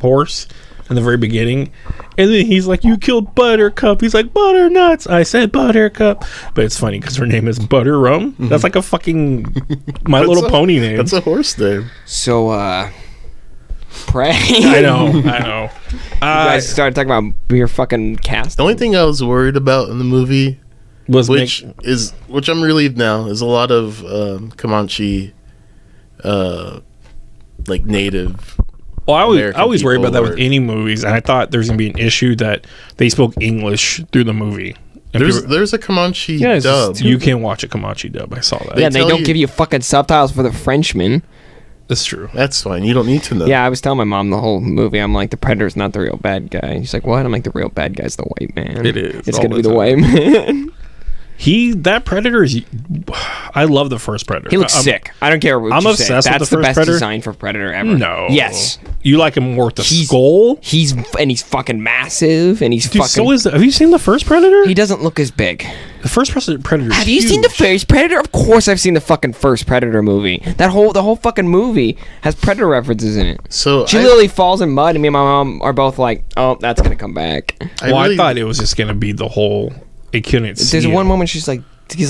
horse, in the very beginning, and then he's like, "You killed Buttercup." He's like, "Butternuts." I said Buttercup, but it's funny because her name is Butterrum. That's like a fucking My Little Pony name. That's a horse name. So, Prey. I know. You guys started talking about your fucking cast. The only thing I was worried about in the movie, which I'm relieved now, is a lot of Comanche, like native. Well, I American always worry about that people with any movies, and I thought there's gonna be an issue that they spoke English through the movie. And There's a Comanche Yeah, it's dub. just you can watch a Comanche dub. I saw that. Yeah, they tell don't you- give you fucking subtitles for the Frenchman. That's true. That's fine. You don't need to know. Yeah, I was telling my mom the whole movie. I'm like, the Predator's not the real bad guy. She's like, what? I'm like, the real bad guy's the white man. It is, It's all gonna the be the time. white man. That Predator is. I love the first Predator. He looks sick. I don't care what I'm you obsessed say. with That's the the first best Predator. design for Predator ever. No. Yes. You like him more with the He's- skull? He's fucking massive, and he's Dude, fucking. so is. Have you seen the first Predator? He doesn't look as big. The first Predator. Have you seen the first Predator? Of course, I've seen the fucking first Predator movie. The whole fucking movie has Predator references in it. So She literally falls in mud, and me and my mom are both like, "Oh, that's gonna come back." I thought it was just gonna be the whole. It couldn't. There's see one him. moment he's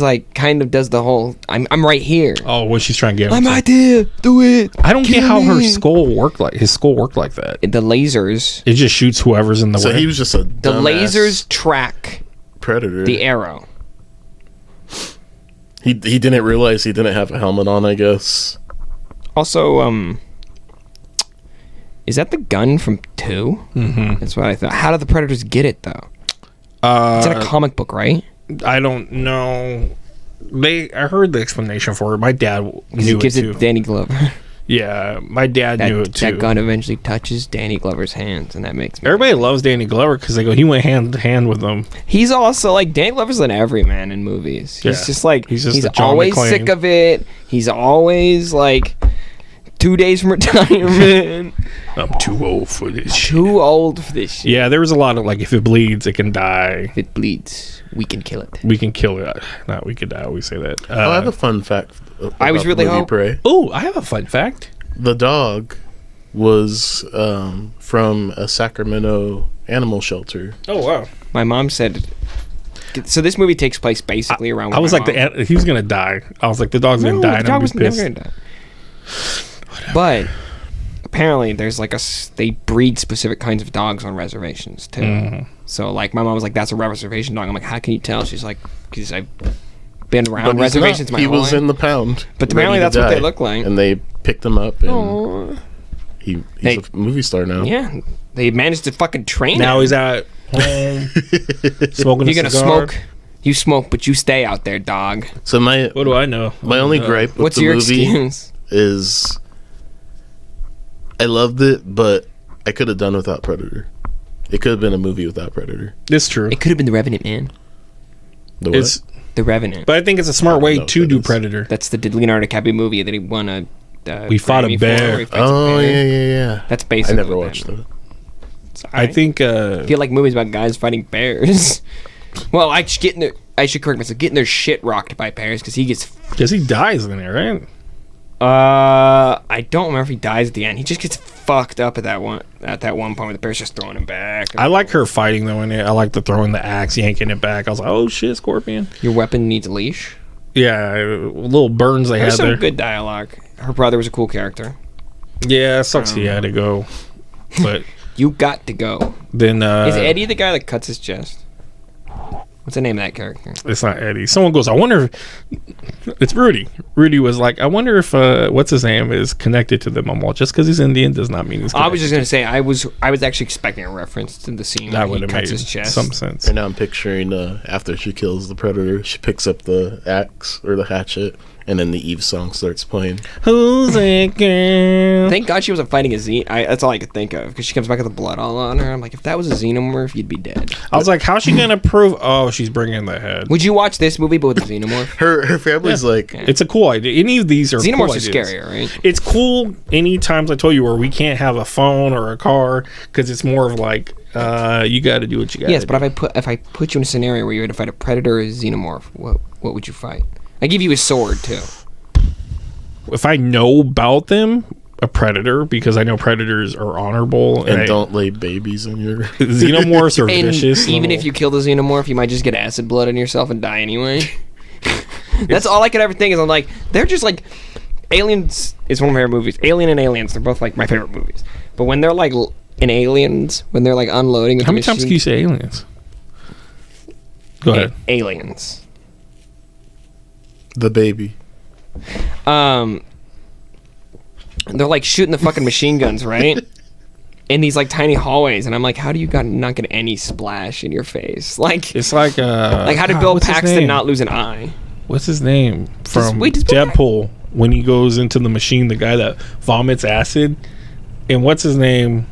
like, kind of does the whole, "I'm right here. Oh, when she's trying to get him. I'm to- right there. Do it." I don't get Kill how her me. skull worked like his skull worked like that. The lasers. It just shoots whoever's in the So way. he was just a The dumbass lasers track predator. the arrow. He didn't realize he didn't have a helmet on, I guess. Also, is that the gun from 2? Mm-hmm. That's what I thought. How did the Predators get it though? It's in a comic book, right? I don't know. I heard the explanation for it. My dad He knew it gives too. it Danny Glover. Yeah, my dad knew it too. That gun eventually touches Danny Glover's hands, and that makes me. Everybody loves Danny Glover because they go, he went hand to hand with them. He's also like Danny Glover's an everyman in movies. He's Yeah. just like He's he's, just the John always McClane. sick of it. He's always like 2 days from retirement. I'm too old for this shit. Too old for this shit. Yeah, there was a lot of like, if it bleeds, it can die. If it bleeds, we can kill it. We can kill it. Not we could die. We say that. I have a fun fact. I was about really the movie hope- Prey. Oh, I have a fun fact. The dog was from a Sacramento animal shelter. Oh wow. My mom said. So this movie takes place basically around. I was my like, mom- he was gonna die. I was like, the dog's gonna die, the and dog I'm was gonna be never pissed. gonna die. But apparently, there's like they breed specific kinds of dogs on reservations too. Mm-hmm. So like, my mom was like, "That's a reservation dog." I'm like, "How can you tell?" She's like, "Because I've been But around he's reservations not. my He whole was life." in the pound. But apparently ready to that's what they die. look like. And they picked him up, and Aw. he's They- a movie star now. Yeah, they managed to fucking train Now him. he's at home smoking You're a gonna cigar. smoke. You smoke, but you stay out there, dog. So my What do I know? only gripe with What's the your movie excuse? is I loved it, but I could have done without Predator. It could have been a movie without Predator. It's true. It could have been The Revenant, man. The what? It's, The Revenant. but I think it's a smart I don't way know what to that do is. Predator. That's the Leonardo DiCaprio movie that he won a. We fought a Grammy for, bear. where he fights a Oh bear. yeah. That's I basically. never what watched that that. I think. I feel like movies about guys fighting bears. Well, I should correct myself. Getting their shit rocked by bears because he gets. Because he dies in there, right? I don't remember if he dies at the end. He just gets fucked up at that one point where the bear's just throwing him back. I like her fighting though in it. I like the throwing the axe, yanking it back. I was like, oh shit, Scorpion. Your weapon needs a leash. Yeah, little burns they There's had some there. good dialogue. Her brother was a cool character. Yeah, it sucks he had to go. But You got to go. then Is Eddie the guy that cuts his chest? What's the name of that character? it's not Eddie. Someone goes, I wonder if it's Rudy. Rudy was like, I wonder if what's his name is connected to them. I'm all, just because he's Indian does not mean he's I was connected. just gonna say I was actually expecting a reference to the scene That where would he have cuts made his chest. some sense. Right now I'm picturing after she kills the Predator, she picks up the axe or the hatchet, and then the Eve song starts playing. Who's it, girl? Thank God she wasn't fighting a xenomorph. That's all I could think of because she comes back with the blood all on her. I'm like, if that was a xenomorph, you'd be dead. I was like, how's she gonna prove? Oh, she's bringing the head. Would you watch this movie but with a xenomorph? Her family's like, Yeah. It's a cool idea. Any of these are Xenomorphs cool are ideas. scarier, right? It's cool any times I told you where we can't have a phone or a car because it's more of like you got to do what you got. Yes, but if I put you in a scenario where you had to fight a predator or a xenomorph, what would you fight? I give you a sword too. if I know about them, a predator because I know predators are honorable And don't lay babies in your. Xenomorphs are And vicious. even little- if you kill the xenomorph, you might just get acid blood on yourself and die anyway. That's all I could ever think is I'm like, they're just like, Aliens is one of my favorite movies. Alien and Aliens, they're both like my favorite movies. But when they're like in Aliens, when they're like unloading with how the many times machine- can you say aliens? Go ahead. Aliens. The baby. They're like shooting the fucking machine guns, right? In these like tiny hallways, and I'm like, how do you not get any splash in your face? Like It's like how did God, Bill what's his Paxton name? not lose an eye? What's his name from wait, does Bill Deadpool when he goes into the machine? The guy that vomits acid, and what's his name?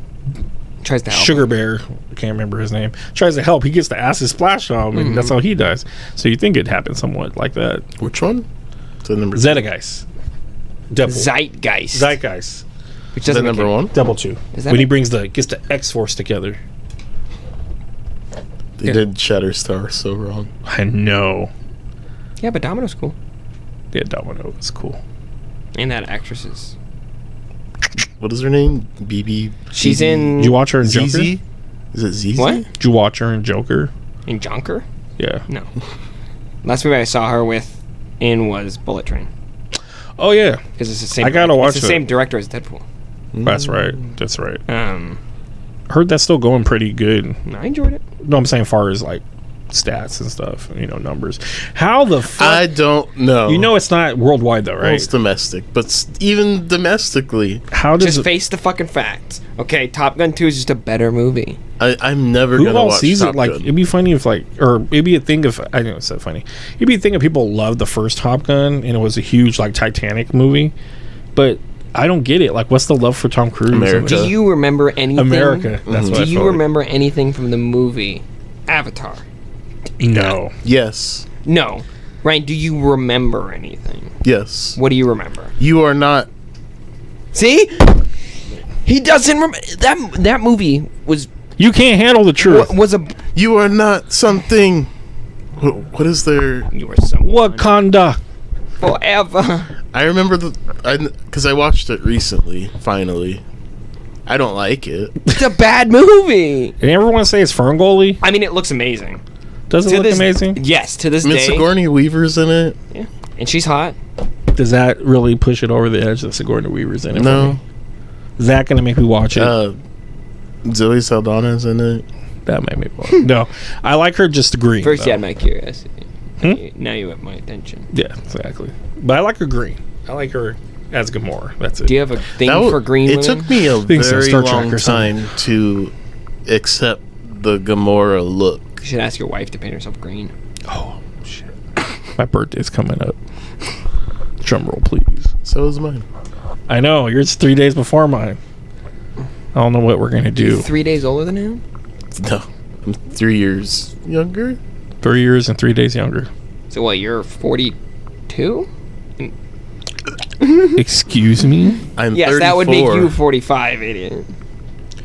Tries to help. Sugar Bear. I can't remember his name. Tries to help. He gets the acid splash on him, and that's how he dies. So you think it happened somewhat like that? Which one? So number Zeitgeist. Deadpool. Zeitgeist. Zeitgeist. Which Is that doesn't make number any- one? Double two. Does that When he make- brings gets the X Force together. They Yeah. did Shatterstar so wrong. I know. Yeah, but Domino's cool. Yeah, Domino is cool. And that actress is. What is her name? BB. She's BB in Did you watch her in Joker? ZZ? Is it ZZ? What? Did you watch her in Joker? In Jonker? Yeah. No. Last movie I saw her with in was Bullet Train. Oh yeah. Because it's the same. I gotta watch It's the it. same director as Deadpool. That's right. That's right. Um, Heard that's still going pretty good. I enjoyed it. No, I'm saying far as like stats and stuff, numbers. How the fuck? I don't know. You know it's not worldwide though, Well, right? it's domestic, but even domestically, How does Just it, face the fucking facts. Okay, Top Gun 2 is just a better movie. I'm never who gonna all watch sees Top it? Like Gun. it'd be funny if or it'd be a thing if I know it's so funny. It'd be a thing if people loved the first Top Gun and it was a huge like Titanic movie, but I don't get it. Like, what's the love for Tom Cruise? America. Do you remember anything? America. That's what Do I you felt like. remember anything from the movie Avatar? No. Yes, No. Ryan, do you remember anything? yes. What do you remember? You are not. See? He doesn't remember. That movie was You can't handle the truth. was a. You are not something. What is there? You were someone Wakanda. forever. I remember because I watched it recently. Finally, I don't like it. It's a bad movie. And everyone say it's Ferngully. I mean, it looks amazing. Does it To look this- amazing? Yes, to this I mean, day. Sigourney Weaver's in it. Yeah. And she's hot. Does that really push it over the edge that Sigourney Weaver's in it? for No, me? Is that gonna make me watch it? Zoe Saldana's in it. That made me watch it. No, I like her just green. First, you though. had my curiosity. Hmm? Now you have my attention. Yeah, exactly. But I like her green. I like her as Gamora. That's it. Do you have a thing for green It women? took me a think so, very Star Trek long or something. time to accept the Gamora look. You should ask your wife to paint herself green. Oh shit! My birthday's coming up. Drum roll, please. So is mine. I know yours 3 days before mine. I don't know what we're gonna do. 3 days older than him? No, I'm 3 years younger. 3 years and 3 days younger. So what, you're 42? Excuse me? I'm Yes, 34. that would make you 45, idiot.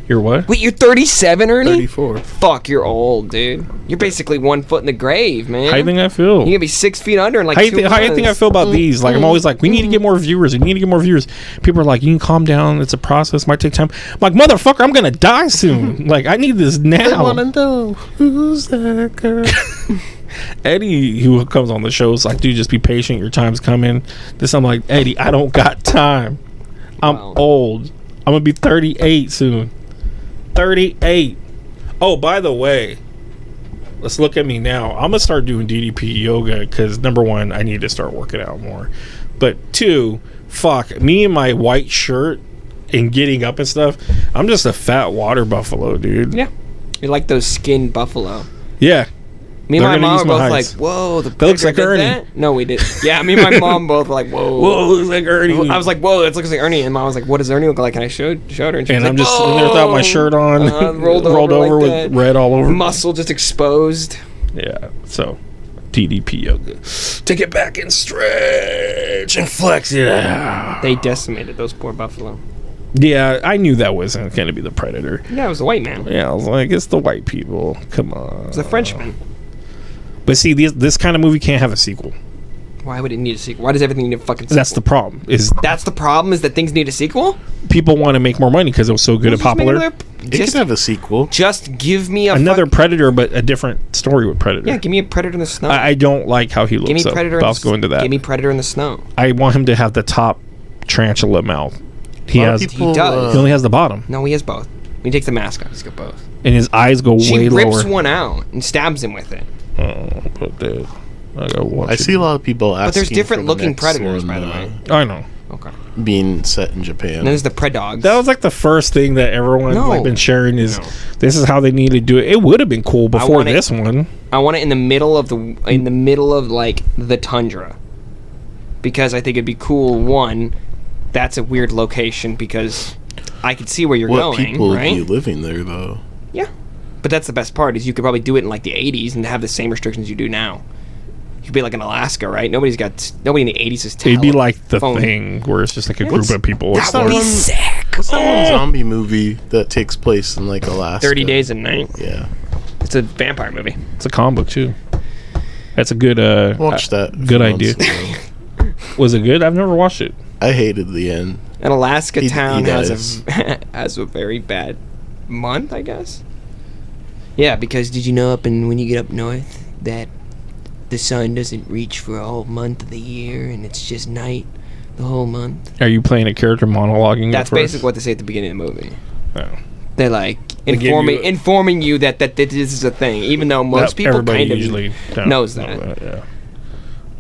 You're what? Wait, you're 37, Ernie? 34. Fuck, you're old, dude. You're basically 1 foot in the grave, man. How do you think I feel? You're gonna be 6 feet under in like How you 2 think I months. feel about these? Like, I'm always like, we need to get more viewers. We need to get more viewers. People are like, you can calm down. It's a process. Might take time. I'm like, motherfucker, I'm gonna die soon. Like, I need this I now. wanna know who's that girl. Eddie, who comes on the show, is like, dude, just be patient. Your time's coming. This, I'm like, Eddie, I don't got time. I'm Wow. old. I'm gonna be 38 soon. 38. Oh, by the way, let's look at me now. I'm gonna start doing DDP yoga because number one, I need to start working out more. But two, fuck me and my white shirt and getting up and stuff. I'm just a fat water buffalo, dude. Yeah. You're like those skinned buffalo. Yeah. Me and They're my gonna mom use were my both heights. like, whoa, the That looks predator like did Ernie. that? No, we did. Yeah, me and my mom both were like, whoa. Whoa, looks like Ernie. I was like, whoa, that looks like Ernie. And mom was like, what does Ernie look like? And I showed her. And she was and like, I'm just sitting there without my shirt on, rolled over like with that. red all over. Muscle just exposed. Yeah, so DDP yoga. Take it back and stretch and flex it out. They decimated those poor buffalo. Yeah, I knew that wasn't going to be the predator. Yeah, it was a white man. It Yeah, I was like, it's the white people. Come on. was a Frenchman. But see, this kind of movie can't have a sequel. Why would it need a sequel? Why does everything need a fucking sequel? That's the problem. Is That's the problem, is that things need a sequel? people want to make more money because it was so good and Just make popular. another- It Just, could have a sequel. just give me a Another Predator, but a different story with Predator. Yeah, give me a Predator in the snow. I don't like how he looks. give me though, Predator. but I'll go into that. Give me Predator in the snow. I want him to have the top tarantula mouth. He A lot of has. people, He does. He only has the bottom, No, he has both. He takes the mask off. He's got both. and his eyes go She way rips lower. one out and stabs him with it. Oh, but dude, I gotta watch I it. see a lot of people asking. there's different for the looking next Predators, one, by the way. I know. Okay. being set in And Japan. then there's the Predogs. That was like the first thing that everyone No. like been sharing is No. this is how they need to do it. It would have been cool before want it- this one. I want it in the middle of like the tundra, because I think it'd be cool. One, that's a weird location because I could see where you're What going, people would right? be living there though? Yeah, but that's the best part is you could probably do it in like the 80s and have the same restrictions you do now. You could be like in Alaska, right? Nobody in the 80s is. It'd be like the telephone. thing where it's just like a Yeah, group it's- of people. That would be one- sick. What's that one zombie movie that takes place in like Alaska? 30 Days a Night. Yeah, It's a vampire movie. It's a comic book too. That's a good watch that. a good few idea. months ago. Was it good? I've never watched it. I hated the end. An Alaska He town has does. has a very bad month, I guess. Yeah, because did you know when you get up north that the sun doesn't reach for a whole month of the year and it's just night the whole month? Are you playing a character monologuing? That's at first? basically what they say at the beginning of the movie. Oh. They're like give informing you- informing you that this is a thing, even though most That people everybody kind of usually don't knows know that. Yeah.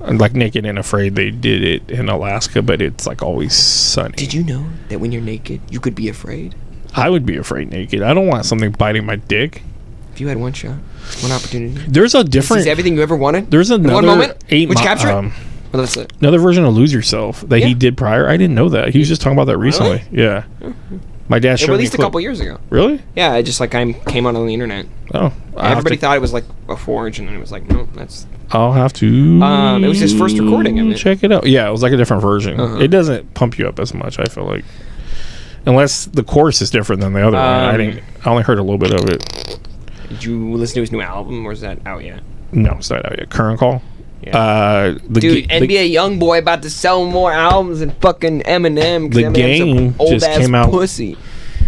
And like Naked and Afraid, they did it in Alaska, but it's like always sunny. Did you know that when you're naked, you could be afraid? I would be afraid naked. I don't want something biting my dick. If you had one shot, one opportunity, There's a this different. is everything you ever wanted. There's In another one moment. eight Would you mi- capture it? Well, that's it. another version of Lose Yourself that Yeah. he did prior. I didn't know that. He was just talking about that recently. Yeah. My dad It showed me released a clip. couple years ago. Really? Yeah, it just like came out on the internet. Oh, Everybody thought it was like a forge, and then it was like, no, that's. I'll have to. It was his first recording of it. Check it out. Yeah, it was like a different version. Uh-huh. It doesn't pump you up as much. I feel like, unless the chorus is different than the other one. I only heard a little bit of it. Did you listen to his new album, or is that out yet? No, it's not out yet. Current Call. Yeah. The Dude, ga- the- NBA YoungBoy about to sell more albums than fucking Eminem. 'Cause The Eminem's Game a old just ass came out. Pussy.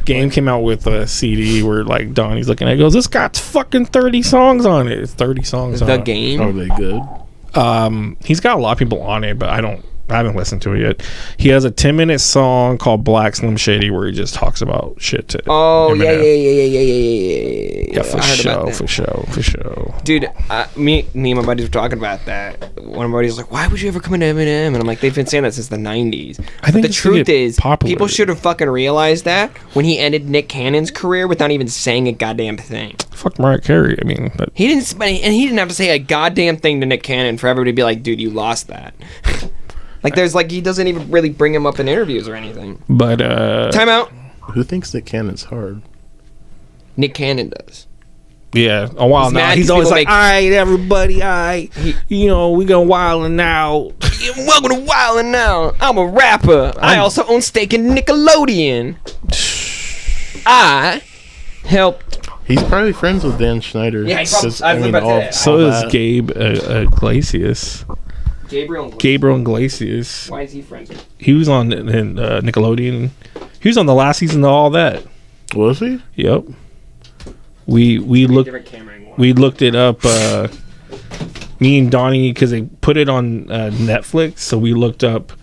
Game came out with a CD where like Donnie's looking at it, goes, this got fucking 30 songs on it. It's 30 songs on The it. Game. Are they good? He's got a lot of people on it, but I haven't listened to it yet. He has a 10-minute song called Black Slim Shady where he just talks about shit to Oh yeah, Eminem. yeah. Yeah, for I heard about sure, that. for sure. Dude, me and my buddies were talking about that. One of my buddies was like, "Why would you ever come into Eminem?" And I'm like, "They've been saying that since the '90s." I think the it's to truth get is, popular. people should have fucking realized that when he ended Nick Cannon's career without even saying a goddamn thing. Fuck Mariah Carey. I mean, He didn't have to say a goddamn thing to Nick Cannon for everybody to be like, "Dude, you lost that." Like, there's like he doesn't even really bring him up in interviews or anything. but Time out. Who thinks Nick Cannon's hard? Nick Cannon does. yeah, a while He's now. mad He's 'cause always people like, make- all right, everybody, all right. We gonna wildin' out. Welcome to Wild 'N Out. I'm a rapper. I also own stake in Nickelodeon. I helped. He's probably friends with Dan Schneider. Yeah, he's probably- 'cause, I was about to say that. So all is that- Gabe Iglesias. Gabriel Iglesias. Why is he friends with? He was on Nickelodeon. He was on the last season of All That. Was he? Yep. We looked Different camera angle. we looked it up. Me and Donnie, because they put it on Netflix, so we looked up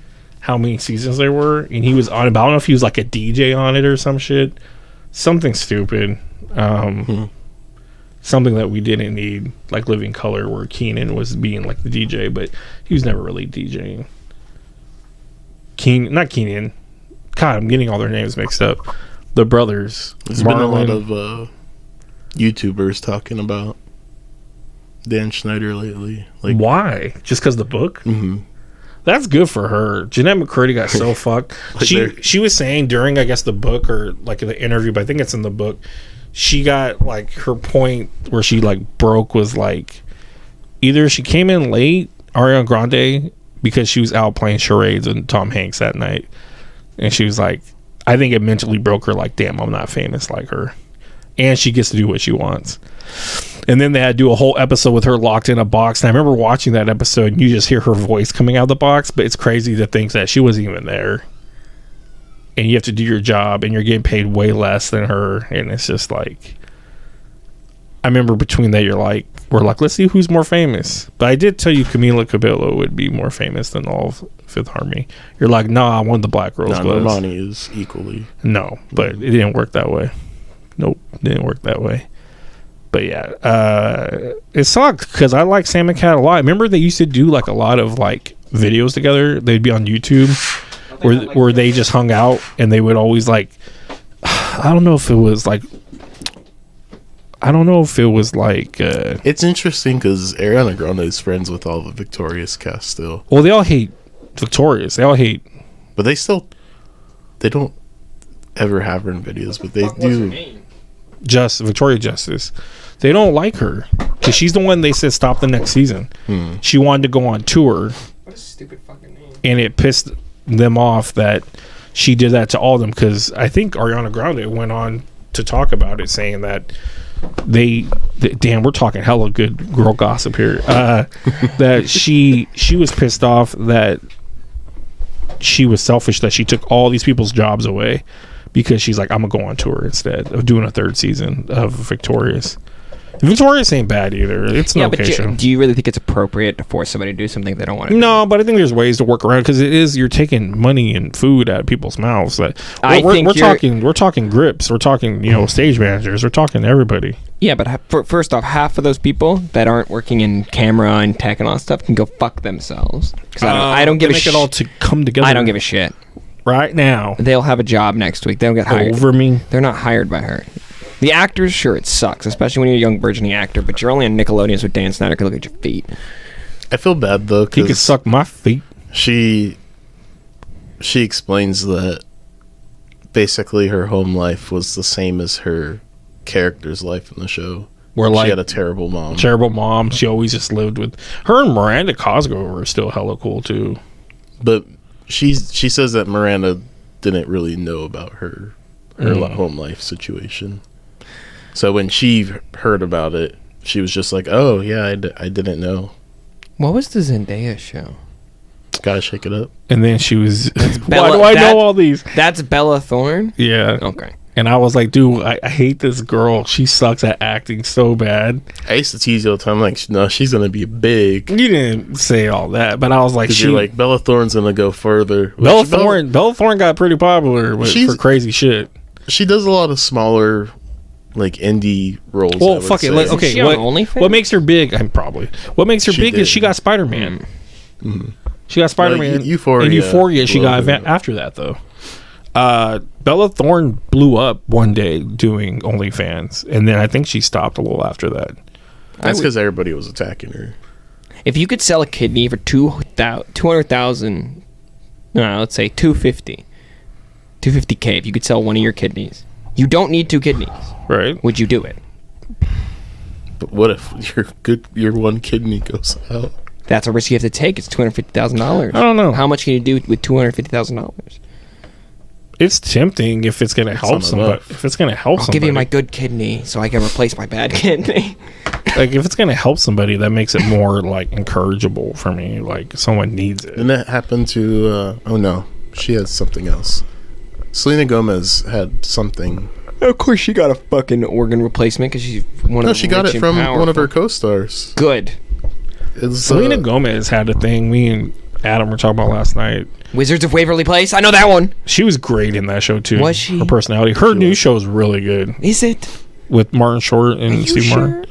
how many seasons there were, and he was on. I don't know if he was like a DJ on it or some shit, something stupid. Something that we didn't need, like Living Color, where Keenan was being like the DJ, but he was never really DJing. Not Keenan. God, I'm getting all their names mixed up. The brothers. There's been a lot of YouTubers talking about Dan Schneider lately. Like, Why? Just because the book? mhm. That's good for her. Jeanette McCurdy got so fucked. Like She was saying during, I guess, the book or like the interview, but I think it's in the book. She got like her point where she like broke was like either she came in late, Ariana Grande, because she was out playing charades with Tom Hanks that night, and she was like, I think it mentally broke her. Like, damn, I'm not famous like her. and she gets to do what she wants. And then they had to do a whole episode with her locked in a box. And I remember watching that episode, and you just hear her voice coming out of the box, but it's crazy to think that she wasn't even there. And you have to do your job, and you're getting paid way less than her. And it's just like, I remember between that, we're like, let's see who's more famous. But I did tell you Camila Cabello would be more famous than all of Fifth Harmony. You're like, nah, I won the Black Girls Buzz. Normani is equally. No, but it didn't work that way. Nope, didn't work that way. But yeah, it sucked because I like Sam and Cat a lot. Remember they used to do like a lot of like videos together. They'd be on YouTube where they just hung out, and they would always like, I don't know if it was like It's interesting because Ariana Grande is friends with all the Victorious cast still. well, they all hate Victorious. They all hate. But they don't ever have her in videos, but they do. Victoria Justice. They don't like her because she's the one they said stop the next season. She wanted to go on tour. What a stupid fucking name. And it pissed them off that she did that to all of them, because I think Ariana Grande went on to talk about it, saying that damn, we're talking hella good girl gossip here, that she was pissed off that she was selfish, that she took all these people's jobs away, because she's like, I'm gonna go on tour instead of doing a third season of Victorious. Victorious ain't bad either. It's an okay show. Do you really think it's appropriate to force somebody to do something they don't want to do? No, but I think there's ways to work around, because you're taking money and food out of people's mouths. We're talking grips. We're talking stage managers. We're talking everybody. Yeah, but first off, half of those people that aren't working in camera and tech and all that stuff can go fuck themselves. Because I don't give a shit. It all to come together. I don't give a shit. Right now, they'll have a job next week. They don't get hired. Over me. They're not hired by her. The actors, sure, it sucks, especially when you're a young burgeoning actor, but you're only on Nickelodeon, so Dan Snyder can look at your feet. I feel bad though, he could suck my feet. She explains that basically her home life was the same as her character's life in the show. Where she had a terrible mom. She always just lived with her, and Miranda Cosgrove are still hella cool too. But she says that Miranda didn't really know about her home life situation. So when she heard about it, she was just like, "Oh yeah, I didn't know." What was the Zendaya show? Gotta Shake It Up. And then she was. Why do I know all these? That's Bella Thorne. Yeah. Okay. And I was like, dude, I hate this girl. She sucks at acting so bad. I used to tease you all the time, like, no, she's gonna be big. You didn't say all that, but I was like, you're like, Bella Thorne's gonna go further. Bella Thorne got pretty popular for crazy shit. She does a lot of smaller, like, indie roles. Well, fuck it. Okay, what makes her big? What makes her big is she got Spider-Man. Mm-hmm. She got Spider-Man. Euphoria. And Euphoria, she got after that though. Bella Thorne blew up one day doing OnlyFans, and then I think she stopped a little after that. That's because everybody was attacking her. If you could sell a kidney for $200,000, no, let's say $250K. If you could sell one of your kidneys, you don't need two kidneys, right? Would you do it? But what if your one kidney goes out? That's a risk you have to take. It's $250,000. I don't know. How much can you do with $250,000? It's tempting if it's going to help somebody. If it's going to help somebody. I'll give you my good kidney so I can replace my bad kidney. Like, if it's going to help somebody, that makes it more, like, encourageable for me. Like, someone needs it. Didn't that happen to, oh no, she has something else. Selena Gomez had something. Of course she got a fucking organ replacement because she's one of the No, she got it from one of her co-stars. Good. Selena Gomez had a thing me and Adam were talking about last night. Wizards of Waverly Place. I know that one. She was great in that show too. Was she? Her personality. Her new show is really good. Is it? With Martin Short and Steve Martin.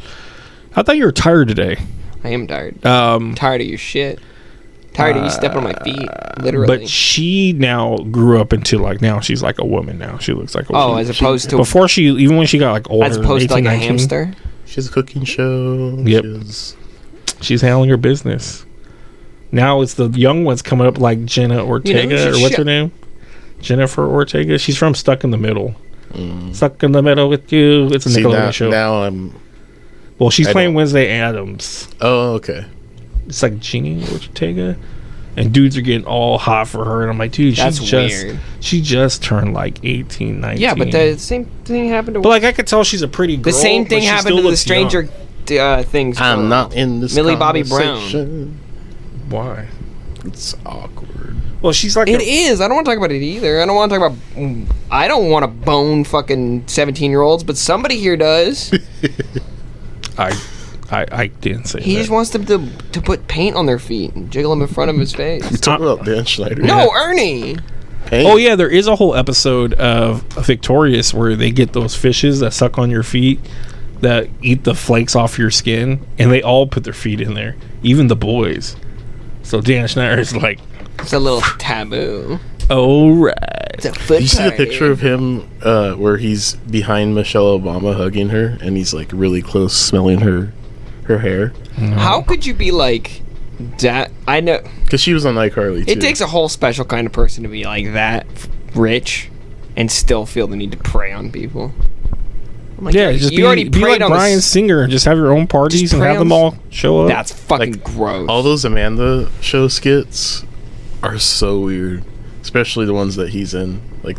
I thought you were tired today. I am tired. Tired of your shit. Tired of you stepping on my feet, literally. But she now grew up into now she's like a woman now. She looks like a woman. Oh, as opposed to before even when she got like older. As opposed to like a hamster. She has a cooking show. Yep. She's handling her business. Now it's the young ones coming up like Jenna Ortega, or what's her name? Jennifer Ortega. She's from Stuck in the Middle. Stuck in the Middle with You. It's a Nickelodeon show. Now I'm. Well, she's playing Wednesday Addams. Oh, okay. It's like Jeannie Ortega. and dudes are getting all hot for her, and I'm like, dude, That's weird. she just turned like 18, 19. Yeah, but the same thing happened to. But like, I could tell she's a pretty girl. The same thing but she happened still to the looks Stranger Things. I'm girl. not in this Millie Bobby Brown. conversation. young. Why? It's awkward. Well, she's like It is. I don't want to talk about it either. I don't want to talk about. I don't want to bone fucking 17-year-olds, but somebody here does. I didn't say He that. just wants them to put paint on their feet and jiggle them in front of his You face. talk about Dan Schneider. No, Ernie. Hey, Oh yeah, there is a whole episode of Victorious where they get those fishes that suck on your feet, that eat the flakes off your skin, and they all put their feet in there, even the boys. So Dan Schneider's like, It's a little taboo. all right. It's a foot you see the party. picture of him where he's behind Michelle Obama hugging her, and he's like really close, smelling her hair, How could you be like that? I know because she was on iCarly too. it takes a whole special kind of person to be like that rich and still feel the need to prey on people. I'm like, Yeah, you just already be like preyed on the Bryan s- Singer, just have your own parties Just and prey have on them all show up. That's fucking Like, gross. all those Amanda show skits are so weird, especially the ones that he's in. Like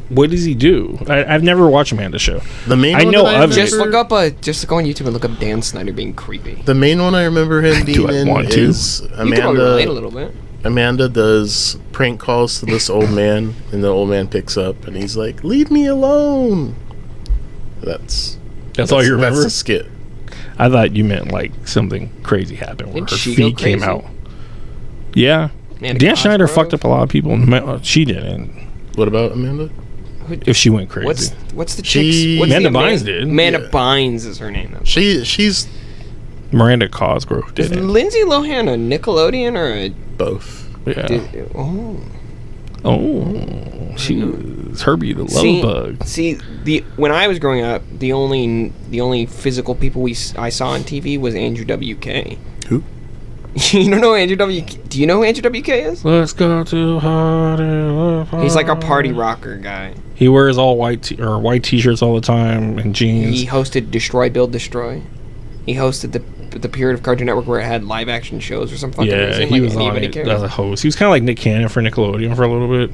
What does he do? I've never watched Amanda's show. the main I one know that of it. just remember- go on YouTube and look up Dan Snyder being creepy. The main one I remember him being I in want to? is You can probably relate a Amanda. little bit. Amanda does prank calls to this old man, and the old man picks up, and he's like, "Leave me alone." That's all you remember? That's the skit. I thought you meant like something crazy happened where Didn't her she go feet came crazy? out. Yeah. Man, Dan Schneider Cosgrove. fucked up a lot of people. She didn't. What about Amanda? If she went crazy. What's the She- chick's? What's Amanda the Bynes did. Amanda Yeah. Bynes is her name. Though. She's Miranda Cosgrove Is did it. Lindsay Lohan a Nickelodeon or a? both. Yeah. Oh, she was Herbie the Love Bug. See, when I was growing up, the only physical people I saw on TV was Andrew WK. Who? You don't know Andrew WK? Do you know who Andrew WK is? Let's go to Hollywood. He's like a party rocker guy. He wears all white white t-shirts all the time and jeans. He hosted Destroy Build Destroy. He hosted the period of Cartoon Network where it had live action shows or some fucking Yeah, reason. he Like was on anybody it cares. as a host. He was kind of like Nick Cannon for Nickelodeon for a little bit,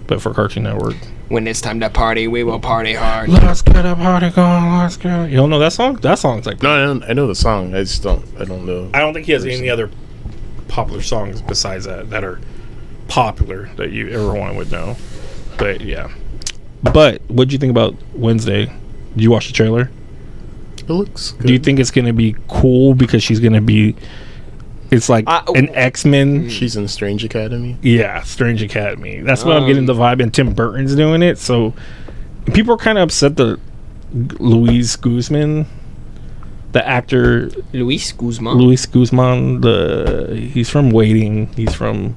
but for Cartoon Network. When it's time to party, we will party hard. Let's get a party going. Let's get. You don't know that song? That song's like. No, I know the song. I just don't. I don't know. I don't think he has any other popular songs besides that are popular that you everyone would know. But yeah. But what'd you think about Wednesday? Did you watch the trailer? It looks good. Do you think it's gonna be cool because she's gonna be? It's like an X-Men. she's in Strange Academy? Yeah, Strange Academy. That's what I'm getting the vibe, and Tim Burton's doing it. So people are kind of upset that Luis Guzman, the actor Luis Guzman. Luis Guzman, he's from Waiting. He's from.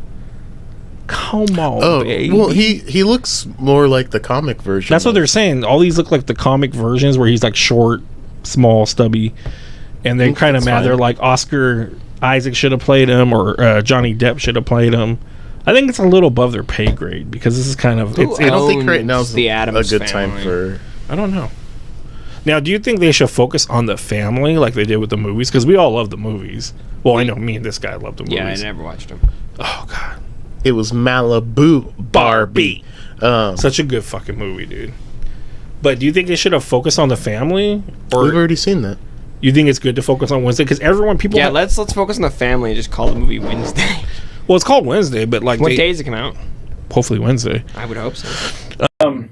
Come on, Oh, baby. well, he looks more like the comic version. That's what they're saying. All these look like the comic versions where he's like short, small, stubby, and they're kind of That's mad. fine. They're like Oscar Isaac should have played him, or Johnny Depp should have played him. I think it's a little above their pay grade because this is kind of. Who I don't think right owns now is the a Addams good time family? for. I don't know. Now, do you think they should focus on the family like they did with the movies? Because we all love the movies. Well, I know me and this guy love the movies. Yeah, I never watched him. Oh God, It was Malibu Barbie. such a good fucking movie, dude. But do you think they should have focused on the family, or We've already seen that. you think it's good to focus on Wednesday? Because everyone, Yeah, let's focus on the family and just call the movie Wednesday. well, it's called Wednesday, but like What day does it come out? hopefully Wednesday. I would hope so.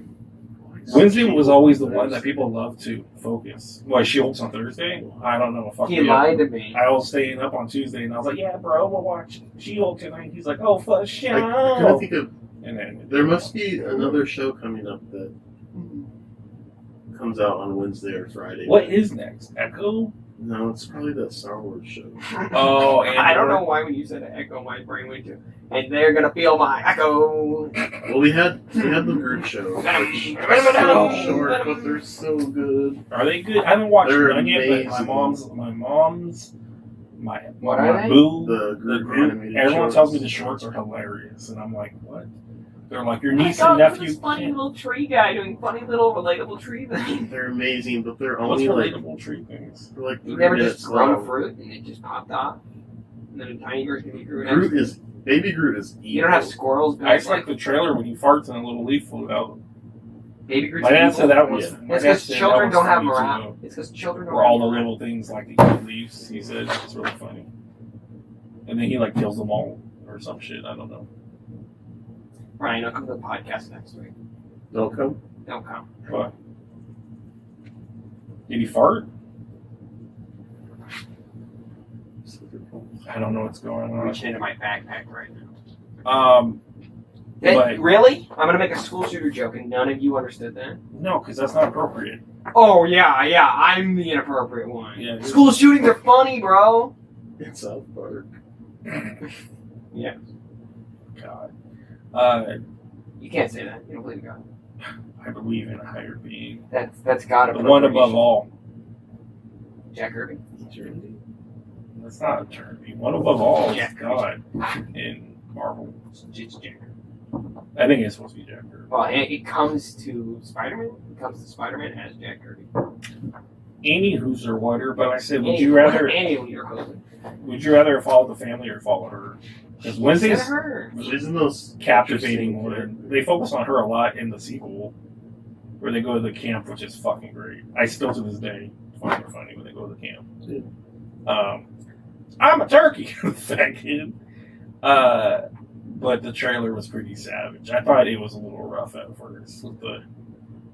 Wednesday was always the one that people love to focus. Why She-Hulk's on Thursday? I don't know. Fuck He me up. lied to me. I was staying up on Tuesday, and I was like, "Yeah, bro, we'll watch She-Hulk tonight." He's like, "Oh, for sure." I couldn't think of. And then There must be another show coming up that comes out on Wednesday or Friday. what is next? Echo? No, it's probably that Star Wars show. Oh, and I don't know why when you said echo, my brain went to, and they're gonna feel my echo. Well, we had the Groot show, which are so short, but they're so good. Are they good? I haven't watched They're none yet, but amazing. What are they? boo, The Groot Groot. animated Everyone shorts. tells me the shorts are hilarious, and I'm like, what? They're like your I niece saw and nephew. this funny little tree guy doing funny little relatable tree things. They're amazing, but they're What's only like relatable tree things? they're like You 3 never minutes just grown long. fruit and it just popped off. and then a tiny version of Groot. Baby Groot is evil. You don't have squirrels. But I just like the trailer when he farts and a little leaf flew out. Baby Groot's My dad said that was- was. Yeah. my It's dad because said that children was don't have funny, too, morale. though. It's because children don't Where have all the morale. little things like the eat leaves, he said it's really funny. And then he like kills them all or some shit. I don't know. Ryan, I'll come to the podcast next week. Don't come. Don't come. What? Did he fart? I don't know what's going I'm on. reaching into my backpack right now. But- Really? I'm gonna make a school shooter joke, and none of you understood that. No, because that's not appropriate. Oh yeah, I'm the inappropriate one. Yeah, School shootings are funny, bro. In South Park. Yeah. God. You can't say that. You don't believe in God. I believe in a higher being. That's God. The one above all. Jack Kirby. That's not eternity. One above all Yeah. is God in Marvel. It's Jack Kirby. I think it's supposed to be Jack Kirby. Well, it comes to Spider-Man. It comes to Spider-Man as Jack Kirby. Amy Hooser Water, but I said, would Any- you rather any leader hosen. follow the family or follow her? Because Wednesday's her. She's the most captivating interesting one. character. They focus on her a lot in the sequel, where they go to the camp, which is fucking great. I still to this day find it funny when they go to the camp. I'm a turkey, that kid. But the trailer was pretty savage. I thought it was a little rough at first with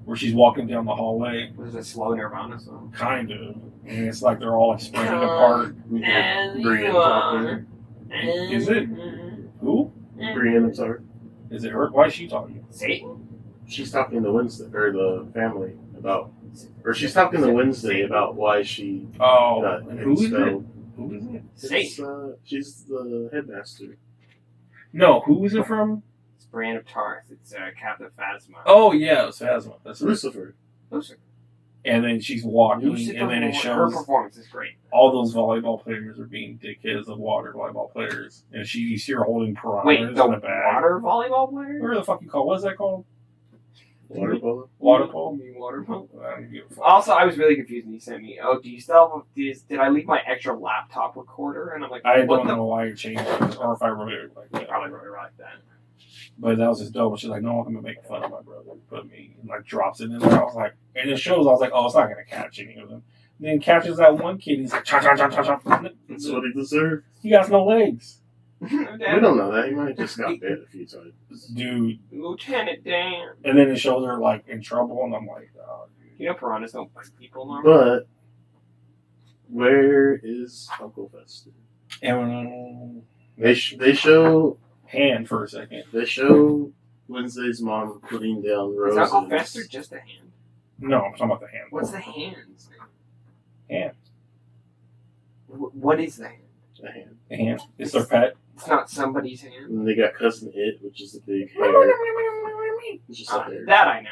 where she's walking down the hallway, Was it a slow Nirvana song? kind of, and it's like they're all like spreading apart. As Brienne you are. talking. Is it? Who? Brienne, I'm sorry. Is it her? Why is she talking? Satan? She's talking to Wednesday, or the family, about. Or she's talking to Wednesday about why she Oh, got and who is it? expelled. Who is it? Satan. She's the headmaster. No, who is it from? It's Brienne of Tarth. It's Captain Phasma. Oh yeah, it was Phasma. That's right. Lucifer. Lucifer. And then she's walking, Lucifer, and then it her shows performance is great. all those volleyball players are being dickheads of water volleyball players, and you see her holding piranhas Wait, in the the bag. water volleyball player? Where the fuck you call? What's that called? Water polo. Water polo. You mean water polo? I don't give a fuck. Also, I was really confused when you sent me, oh, do you still have, did I leave my extra laptop recorder? And I'm like, I what don't the know why you changed it, or if I wrote it like that. Probably really like that. But that was just dope. She's like, no, I'm gonna make fun of my brother. Put me, and like drops it in there. I was like, and it shows. I was like, oh, it's not gonna catch any of them. And then catches that one kid. He's like, cha cha cha cha cha. That's what he deserved. He got no legs, We don't know that. He might have just got bit a few times. dude. Lieutenant Dan. And then it shows her like in trouble, and I'm like, oh, dude. You know piranhas don't bite people normally? But where is Uncle Fester? And They show for a second. Wednesday's mom putting down Is roses. Uncle Fester just a hand? No, I'm talking about the hand. What's the hand's name? Hand. What is the hand? A hand. The hand. It's their pet. It's not somebody's hand. And they got cousin It, which is the big hair. It's just a hair. That I know.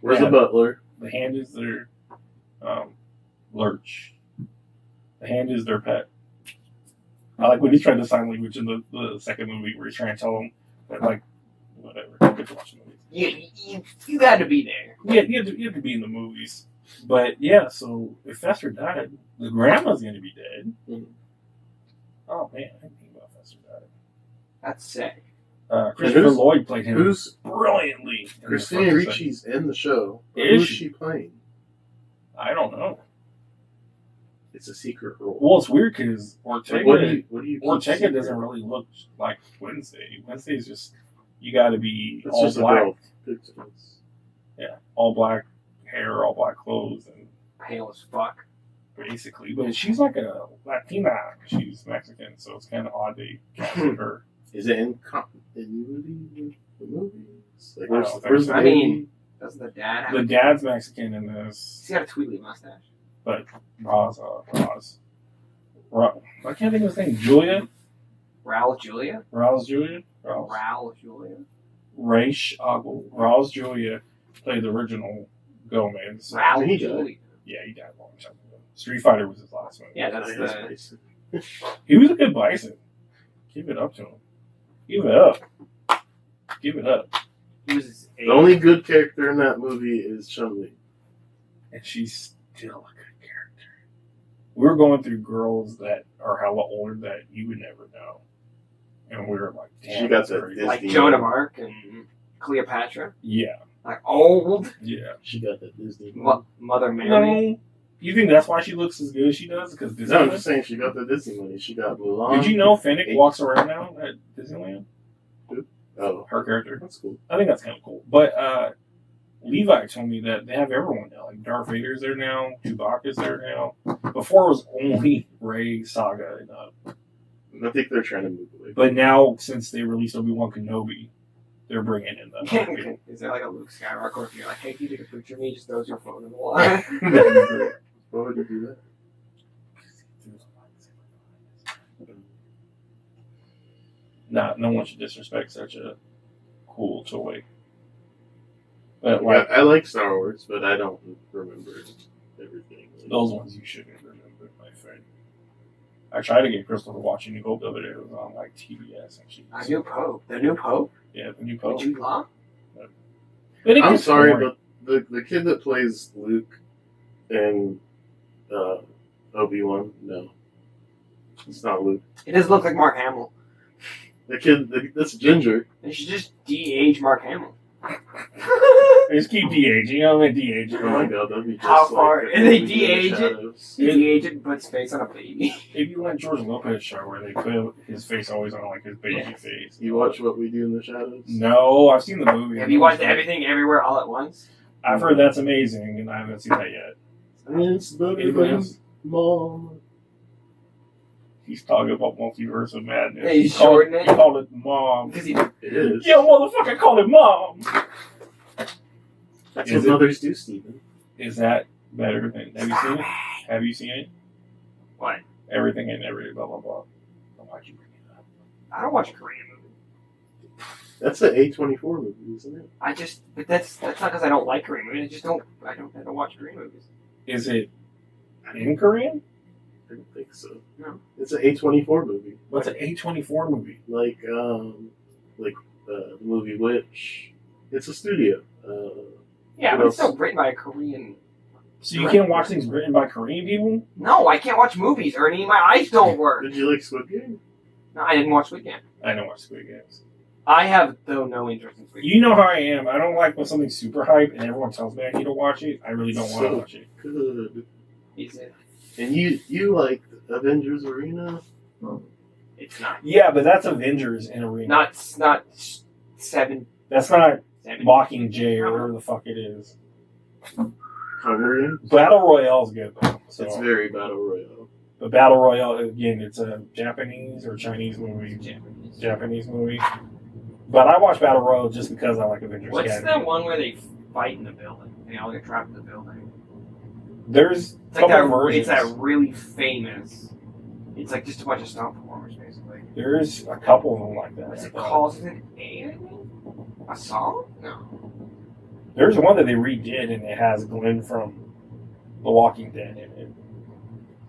Where's Yeah. the butler? The hand is their lurch. The hand is their pet. I like when he's trying to sign language in the second movie where he's trying to tell them that, like, whatever. You get to watch the movies. You had to be there. Yeah, you have to be in the movies. But yeah, so if Fester died, the grandma's going to be dead. Mhm. Oh man, I didn't think about Fester died. That's sick. Christopher who's- Lloyd played him Who's brilliantly. in the Christina first Ricci's in the show? But Is who's she? she playing? I don't know. It's a secret role. Well, it's weird because Ortega, What do you keep Ortega secret? doesn't really look like Wednesday. Wednesday's just, you got to be It's all just black. a girl. Pigtails. Yeah, all black hair, all black clothes, and Pale as fuck. basically. But she's like a Latina. She's Mexican, so it's kind of odd they casted her. Is it in continuity with the movies? Like, I don't think where's so. the I baby? mean, doesn't the dad have The dad's Mexican in this, He's got a Tweedly mustache. but Roz. I can't think of his name. Julia? Raul Julia? Roz Julia? Roz. Raul Julia? Raish Agul. Roz Julia played the original Gomez. Raul he died. Julia. Yeah, he died a long time ago. Street Fighter was his last movie. Yeah, that's That's the... basic. He was a good bison. Give it up to him. Give it up. Give it up. He was a... The only good character in that movie is Chun-Li. And she's still a good character. we were going through girls that are hella older that you would never know, and we were like, damn, She got that's that crazy. Disney- Like Joan of Arc and Cleopatra. Yeah, Like old yeah. She got that Disney. Mother Mary. No, you think that's why she looks as good as she does? Because No, I'm just saying she got the Disney money. She got Mulan. Did you know Fennec walks around now at Disneyland? Oh, Her character. that's cool. I think that's kind of cool. But Levi told me that they have everyone now. Like Darth Vader's there now, Chewbacca's there now. Before it was only Rey, Saga, and I think they're trying to move away. but now since they released Obi-Wan Kenobi, they're bringing in the. Is there like a Luke Skywalker where if you're like, hey, can you take a picture of me? He just throws your phone in the wall. That'd be great. Why would you do that? No one should disrespect such a cool toy. But Like, like I like Star Wars, but I don't remember everything. those ones, you shouldn't remember, my friend. I tried to get Crystal to watch a New Hope the other day. It was on like TBS, and she. A new Pope. The new Pope? Yeah, the new With Pope. Jude Law? But it I'm gets sorry, boring. but the kid that plays Luke and Obi-Wan, no. It's not Luke. It does look like Mark Hamill. The kid, that's Ginger. They should just de-age Mark Hamill. They just keep de-aging. You know, they de-age. Oh my god, that'd be just How like far- the and they movie in the de-age it? Shadows. De-age it and put his face on a baby. If you went George Lopez show where they put his face always on like his baby face. You watch What We Do in the Shadows? No, I've seen the movie. Have you watched Everything Everywhere All at Once? I've heard that's amazing, and I haven't seen that yet. It's better Anybody than else? Mom. He's talking about Multiverse of Madness. Yeah, he's He called shortening it. He called it Mom. Because he It is. Yeah, motherfucker, called it Mom. That's Is what it? mothers do, Steven. Is that better than? Have you seen it? Have you seen it? What? Everything and every blah blah blah. Why'd you bring it up? I don't watch Korean movies. That's an A24 movie, isn't it? But that's not because I don't like Korean movies. I don't watch Korean movies. Is it in Korean? I don't think so. No. It's an A24 movie. What's an A24 movie? Like the movie Witch. It's a studio. Yeah, What but it's else? still written by a Korean. So you can't watch things written by Korean people? No, I can't watch movies, Ernie. My eyes don't work. Did you like Squid Game? No, I didn't watch Squid Game. I don't watch Squid Games. I have, though, no interest in Squid Game. You know how I am. I don't like when something's super hype and everyone tells me I need to watch it. I really don't want to So- watch it. Good. Is it? And you like Avengers Arena? It's not. Yeah, but that's Avengers in Arena. Not 7. That's not 7. Mockingjay or whatever the fuck it is. Hunger Games? Battle Royale's good though. So, It's very Battle Royale. but Battle Royale again, it's a Japanese or Chinese movie. Japanese movie. But I watch Battle Royale just because I like Avengers. What's Academy. the one where they fight in the building? They all get trapped in the building. There's It's like couple that. versions. It's that really famous. It's like just a bunch of stunt performers, basically. There's a couple of them like that. What's it I thought. called? Is it A? A song? No. There's one that they redid and it has Glenn from The Walking Dead in it.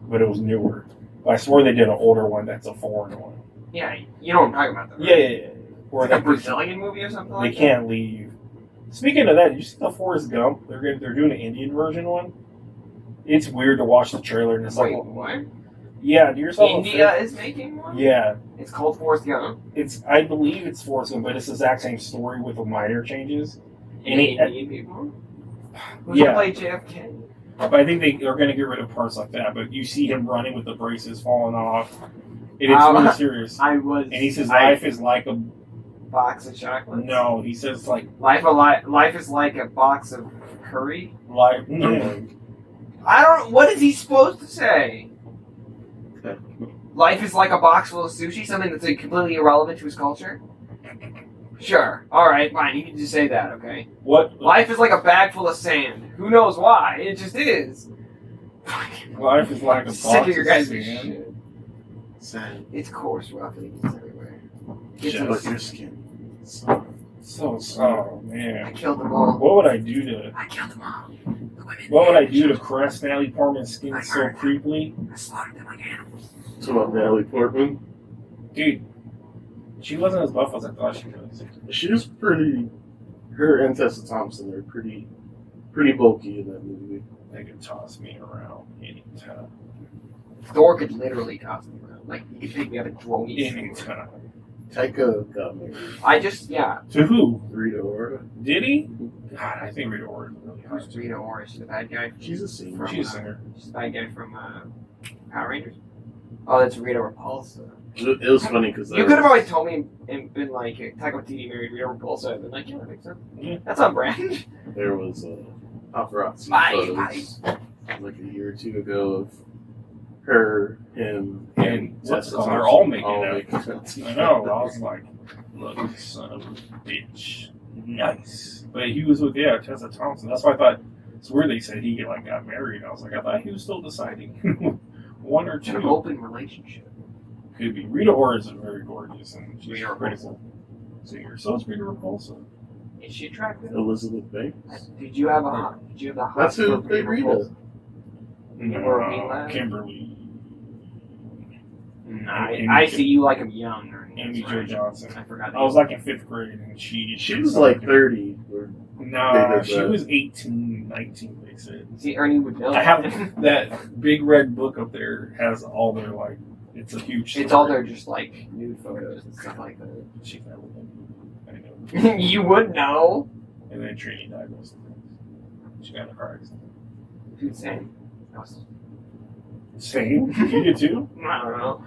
But it was newer. But I swear they did an older one that's a foreign one. Yeah, you know what I'm talking about, though. Yeah, Right? yeah, yeah. Where Like a they, Brazilian movie or something they like can't leave. Speaking of that, did you see the Forrest Gump? They're doing an Indian version one. It's weird to watch the trailer and it's that? Wait, like, what? yeah, do yourself a India favor. is making one? Yeah, It's called Forrest Gump. I believe it's Forrest Gump, but it's the exact same story with the minor changes. And it- Indian people? Who's Yeah. gonna play JFK? But I think they're going to get rid of parts like that. But you see him running with the braces falling off. And it's really serious. And he says life is like a... box of chocolates. No, he says like Life is like a box of curry. life... I don't. What is he supposed to say? Life is like a box full of sushi. Something that's like, completely irrelevant to his culture. Sure. All right. Fine. You can just say that. Okay. What? Life is like a bag full of sand. Who knows why? It just is. Life is like a box Sick of your guys' sand. shit. Sad. It's coarse roughings everywhere. It's But a- your skin. So, Oh, I man. killed them all. What would I do to... I killed them all. The women. What would I do to caress Natalie Portman's skin I so heard. creepily? I slaughtered them like animals. so about Natalie Portman. Dude, she wasn't as buff as I thought she was. She was pretty. Her and Tessa Thompson are pretty bulky in that movie. They could toss me around anytime. Thor could literally toss me around. Like, he could pick me up and throw me. Anytime. Taika got married. I just, yeah. To who? Rita Ora. Did he? God, I think Rita Ora is really hot. Who's Rita Ora? She's the bad guy. She's a singer. From, She's a singer. She's the bad guy from Power Rangers. Oh, that's Rita Repulsa. It was funny because You could have always told me and been like, Taika Waititi married Rita Repulsa. I'd been like, yeah, that makes sense. Yeah. That's on brand. there was paparazzi Bye, photos like a year or two ago of her, him, And what's Tessa they're all Thompson making out. I know. I was like, look, you son of a bitch. Nice. But he was with, Tessa Thompson. That's why I thought, it's weird they said he got married. I was like, I thought he was still deciding. One or It's an two. open relationship. Could be. Rita Ora is very gorgeous and she's Rita critical singer. So is Rita Repulsa. Is she attractive? Elizabeth Banks. Did you have the hot That's who for played Rita. Repulsa? Or Mila? Kimberly. I see you like him young. Amy Jo Johnson. I forgot. I was like in 5th grade and she was like 30. No, did she that. was 18, 19, they said. See, Ernie would know. I have that big red book up there, has all their, like, it's a huge It's story. all their just like nude photos and stuff like that. She's never been. I know. You would know. And then Trini died most of the things. She got in a car accident. Who's saying? Same? You did too? I don't know.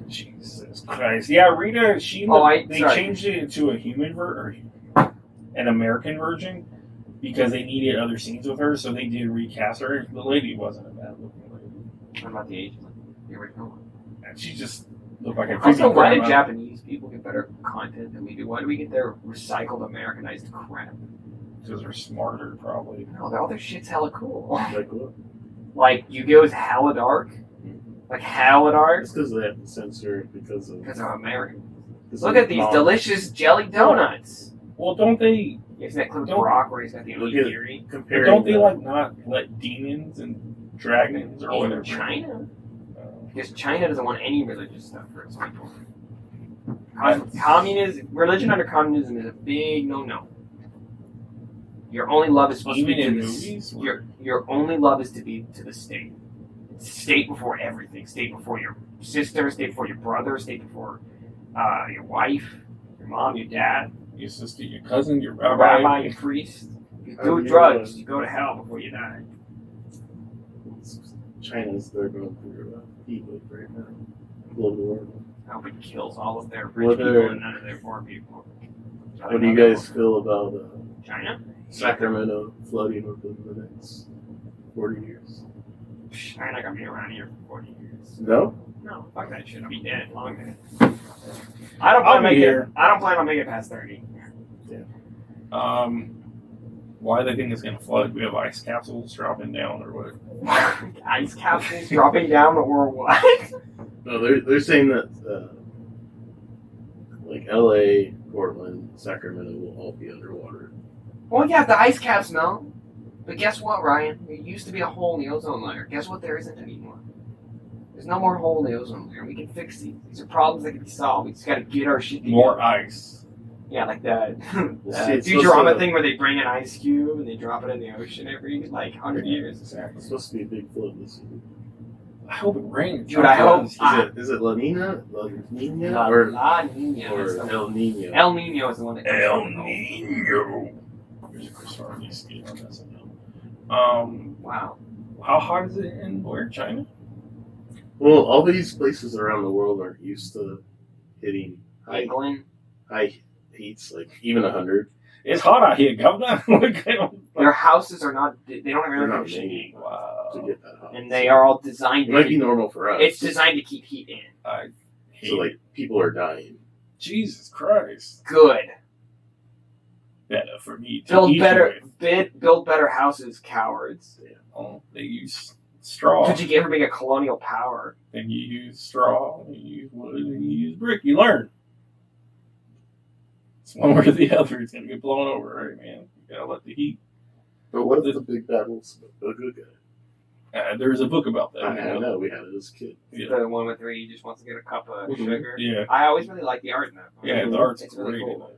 Jesus Christ. Yeah, Rita, they sorry. changed it into a human an American version because they needed other scenes with her, so they did recast her. The lady wasn't a bad looking lady. What about the Asian? The original one. And she just looked like a creepy Also, why did grandma. Japanese people get better content than we do? Why do we get their recycled Americanized crap? Because they're smarter, probably. No, all their shit's hella cool. Like, look. Like, Yu-Gi-Oh's hella dark. Like, hella dark. It's because they have to censor it because I'm American. because Look of at these mom. delicious jelly donuts. Well, don't they? Isn't that clip Don't- Brock where he's got the Look at- onigiri? Comparing Don't they the- like not let demons and dragons or whatever? In China? Uh, Because China doesn't want any religious stuff for its people. Religion under communism is a big no-no. Your only love is supposed Even to be in to the movies? your only love is to be to the state. It's state before everything. State before your sister. State before your brother. State before your wife, your mom, your dad, Your sister, your cousin, your your rabbi. rabbi, your priest. You How do do you, drugs, you go to hell before you die. China's they're going through heat wave right now. Global warming. I hope it kills all of their rich What people are- and none of their poor people. What do you guys feel about China? Sacramento flooding within the next 40 years? China got me around here for 40 years. No? No, fuck that shit. I'll be dead long dead. I don't I'll plan on be making here. it. I don't plan on making it past 30. Why do they think it's gonna flood? We have ice capsules dropping down, or what? Ice capsules dropping down, or what? No, they're saying that like LA, Portland, Sacramento will all be underwater. Well, yeah, the ice caps melt. But guess what, Ryan? There used to be a hole in the ozone layer. Guess what? There isn't anymore. There's no more hole in the ozone layer. We can fix these. These are problems that can be solved. We just got to get our shit together. More ice. Yeah, like that Well, see, it's supposed Futurama to- thing where they bring an ice cube and they drop it in the ocean every like 100 years. Exactly. It's supposed to be a big flood this year. I hope it rains. Dude, I hope- Is it La Nina? La Nina? La, or La Nina. or That's the El one. Nino? El Nino is the one that comes El from the hole. Nino. There's a Christopher Lee skit on SNL. Wow. How hot is it in where? China? Well, all these places around the world aren't used to hitting England. high heats, like even 100. It's hot out here, governor. Like, I don't- Their houses are not. They don't have They're air not conditioning, made Wow. to get that hot. and they are all designed. It To might be keep, normal for us. it's designed to keep heat in. I hate So like people are dying. Jesus Christ. Good. Better for me to Build eat better. with. Build better houses, cowards. Oh, they use straw. Did you ever make a colonial power? Then you use straw, you use wood, and you use brick. You learn. It's one way or the other. It's going to get blown over, right, man? You got to let the heat. But what if the big bad wolf's a good guy? There's a book about that. I know, we had it as a kid. Yeah. The one with where he just wants to get a cup of Mhm. sugar. Yeah. I always really like the art in that. Yeah, the art's It's really great. cool.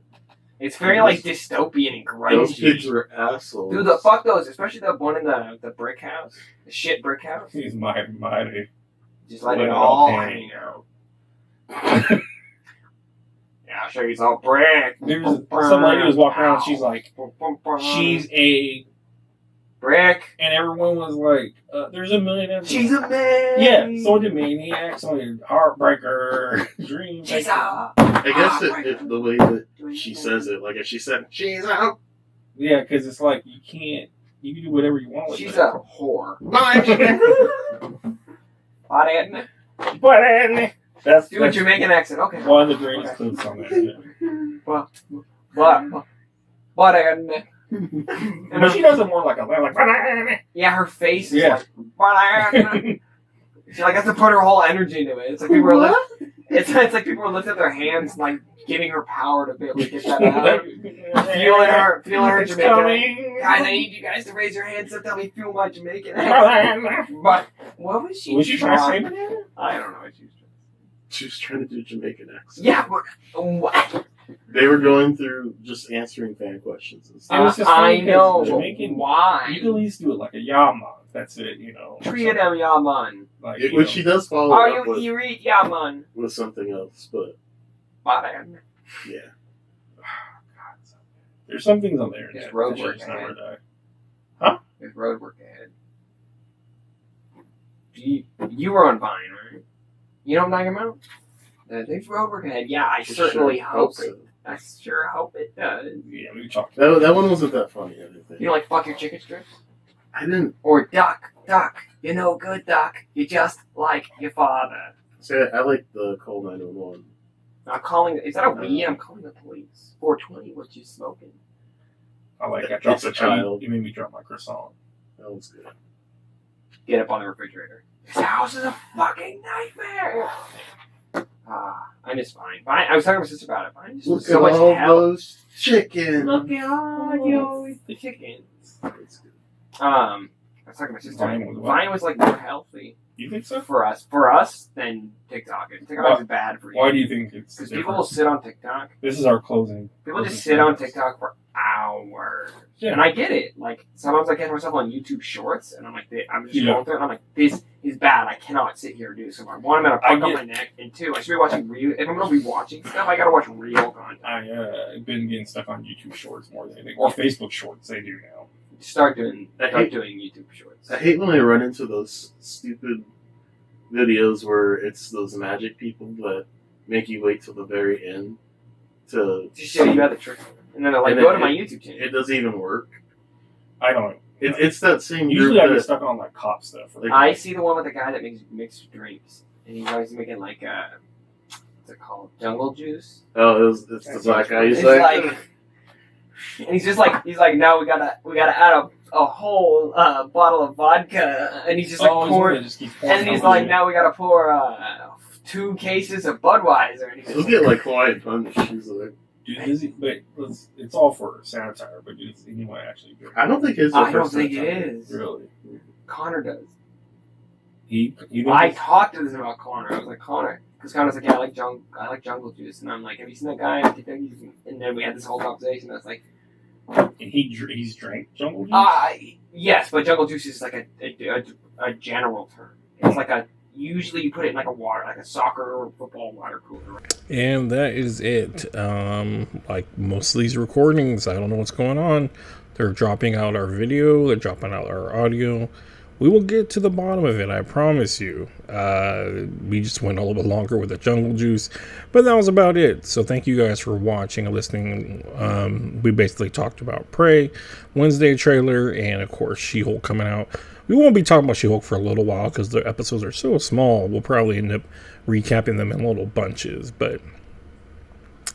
It's very like dystopian and Those kids grungy. were assholes. Dude, the fuck those, especially the one in the brick house, the shit brick house. He's mighty. Just let Let it it all all hang out. Yeah, I'll show you some brick. There's some lady was walking around. She's like, she's a brick. and everyone was like, "There's a million of them." She's a man. Yeah, so did Maniac, so did Heartbreaker, Dream. She's a. I guess the way that she says it, like if she said, she's a. Yeah, because it's like you can do whatever you want with She's it. a whore. Hot Ed. But that's Do a Jamaican accent. Okay. one of the greatest clips on that shit. But Ed. But she does it more like a Yeah, her face is Yeah. like. She like has to put her whole energy into it. It's like people are it's like people are lifting their hands, like giving her power to be able to get that out. feeling her It's Jamaican. coming. Guys, I need you guys to raise your hands and tell me feel my Jamaican accent. But what was she? Was she trying to say banana? I don't know what she was trying. She was trying to do Jamaican accent. Yeah, but what? They were going through just answering fan questions and It stuff. was just I funny 'cause know. Jamaican. Why? You can at least do it like a Yaman. That's it, you know. Three of them, Yaman. Like, Which she does follow Are up you with, Erie Yaman? with something else, but Bottom. yeah. There's some things on there. There's that road just work never ahead. die. There's road work ahead. You were on Vine, right? You know what I'm talking about? There's road work ahead. Yeah, I certainly hope it. so. I sure hope it does. Yeah, we talked. That one wasn't that funny, I didn't think. You know, like fuck your chicken strips? I didn't Or duck, you're no good, duck. You're just like your father. say I like the call 911. I'm calling. Is that a weed? I'm calling the police. 420. What you smoking? I like. I It's dropped a a child. You made me drop my croissant. That one's good. Get up on the refrigerator. This house is a fucking nightmare. I miss Vine. Vine. I was talking to my sister about it. Vine just was so much hell. those chickens. Look at all the chickens. That's good. I was talking to my sister. Vine was what? Vine was like more healthy You think so? for us than TikTok. And TikTok is bad for you. Why do you think it's Because different? people will sit on TikTok. This is our closing. People just sit on TikTok for hours. Yeah. And I get it. Like, sometimes I catch myself on YouTube Shorts, and I'm like, I'm just Yeah. going through it, and I'm like, this is bad. I cannot sit here and do so. One, I'm going to I fuck up get- my neck, and two, I should be watching real. If I'm going to be watching stuff, I got to watch real content. I've been getting stuck on YouTube Shorts more than anything, or Facebook Shorts. They do now. Start doing I doing YouTube Shorts. I hate when I run into those stupid videos where it's those magic people that make you wait till the very end to. Just show you how the trick. And then they're like, And go it- to my YouTube channel. It doesn't even work. I don't. It's that same Usually, group I get that. stuck on like cop stuff. Like- I see the one with the guy that makes mixed drinks, and he's always making like what's it called, jungle juice. Oh, it's the black guy. He's It's like, like, and he's like, now we gotta add a whole bottle of vodka, and he's just like pouring, just keeps pouring. and he's like, now we gotta pour 2 cases of Budweiser, and he's he'll just get like Hawaiian punch. He's like, Dude, but it's all for satire. But does anyone actually do it? I don't think his. I don't think it is. Really. Connor does. You I talked to this about Connor. I was like, Connor, because Connor's like, yeah, I like jungle juice, and I'm like, have you seen that guy on TikTok? And then we had this whole conversation. I was like, and he's drank jungle juice. yes, but jungle juice is like a general term. It's like usually you put it in like a water, like a soccer or football water cooler. And that is it. Like most of these recordings, I don't know what's going on. They're dropping out our video. They're dropping out our audio. We will get to the bottom of it, I promise you. We just went a little bit longer with the jungle juice, but that was about it. So thank you guys for watching and listening. We basically talked about Prey, Wednesday trailer, and of course She-Hulk coming out. We won't be talking about She-Hulk for a little while because the episodes are so small. We'll probably end up recapping them in little bunches. But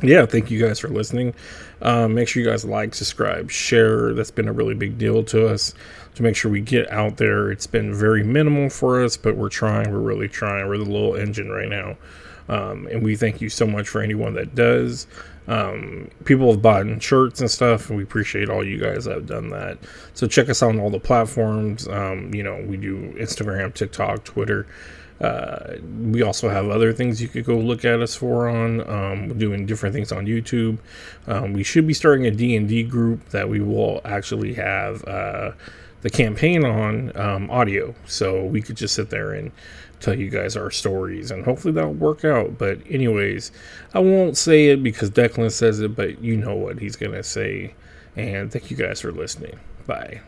yeah, thank you guys for listening. Make sure you guys like, subscribe, share. That's been a really big deal to us to make sure we get out there. It's been very minimal for us, but we're trying. We're really trying. We're the little engine right now. And we thank you so much for anyone that does. People have bought shirts and stuff, and we appreciate all you guys that have done that. So check us out on all the platforms. We do Instagram, TikTok, Twitter. We also have other things you could go look at us for on. We're doing different things on YouTube. We should be starting a D&D group that we will actually have the campaign on audio, so we could just sit there and tell you guys our stories, and hopefully that'll work out. But anyways, I won't say it because Declan says it, but you know what he's gonna say. And thank you guys for listening. Bye.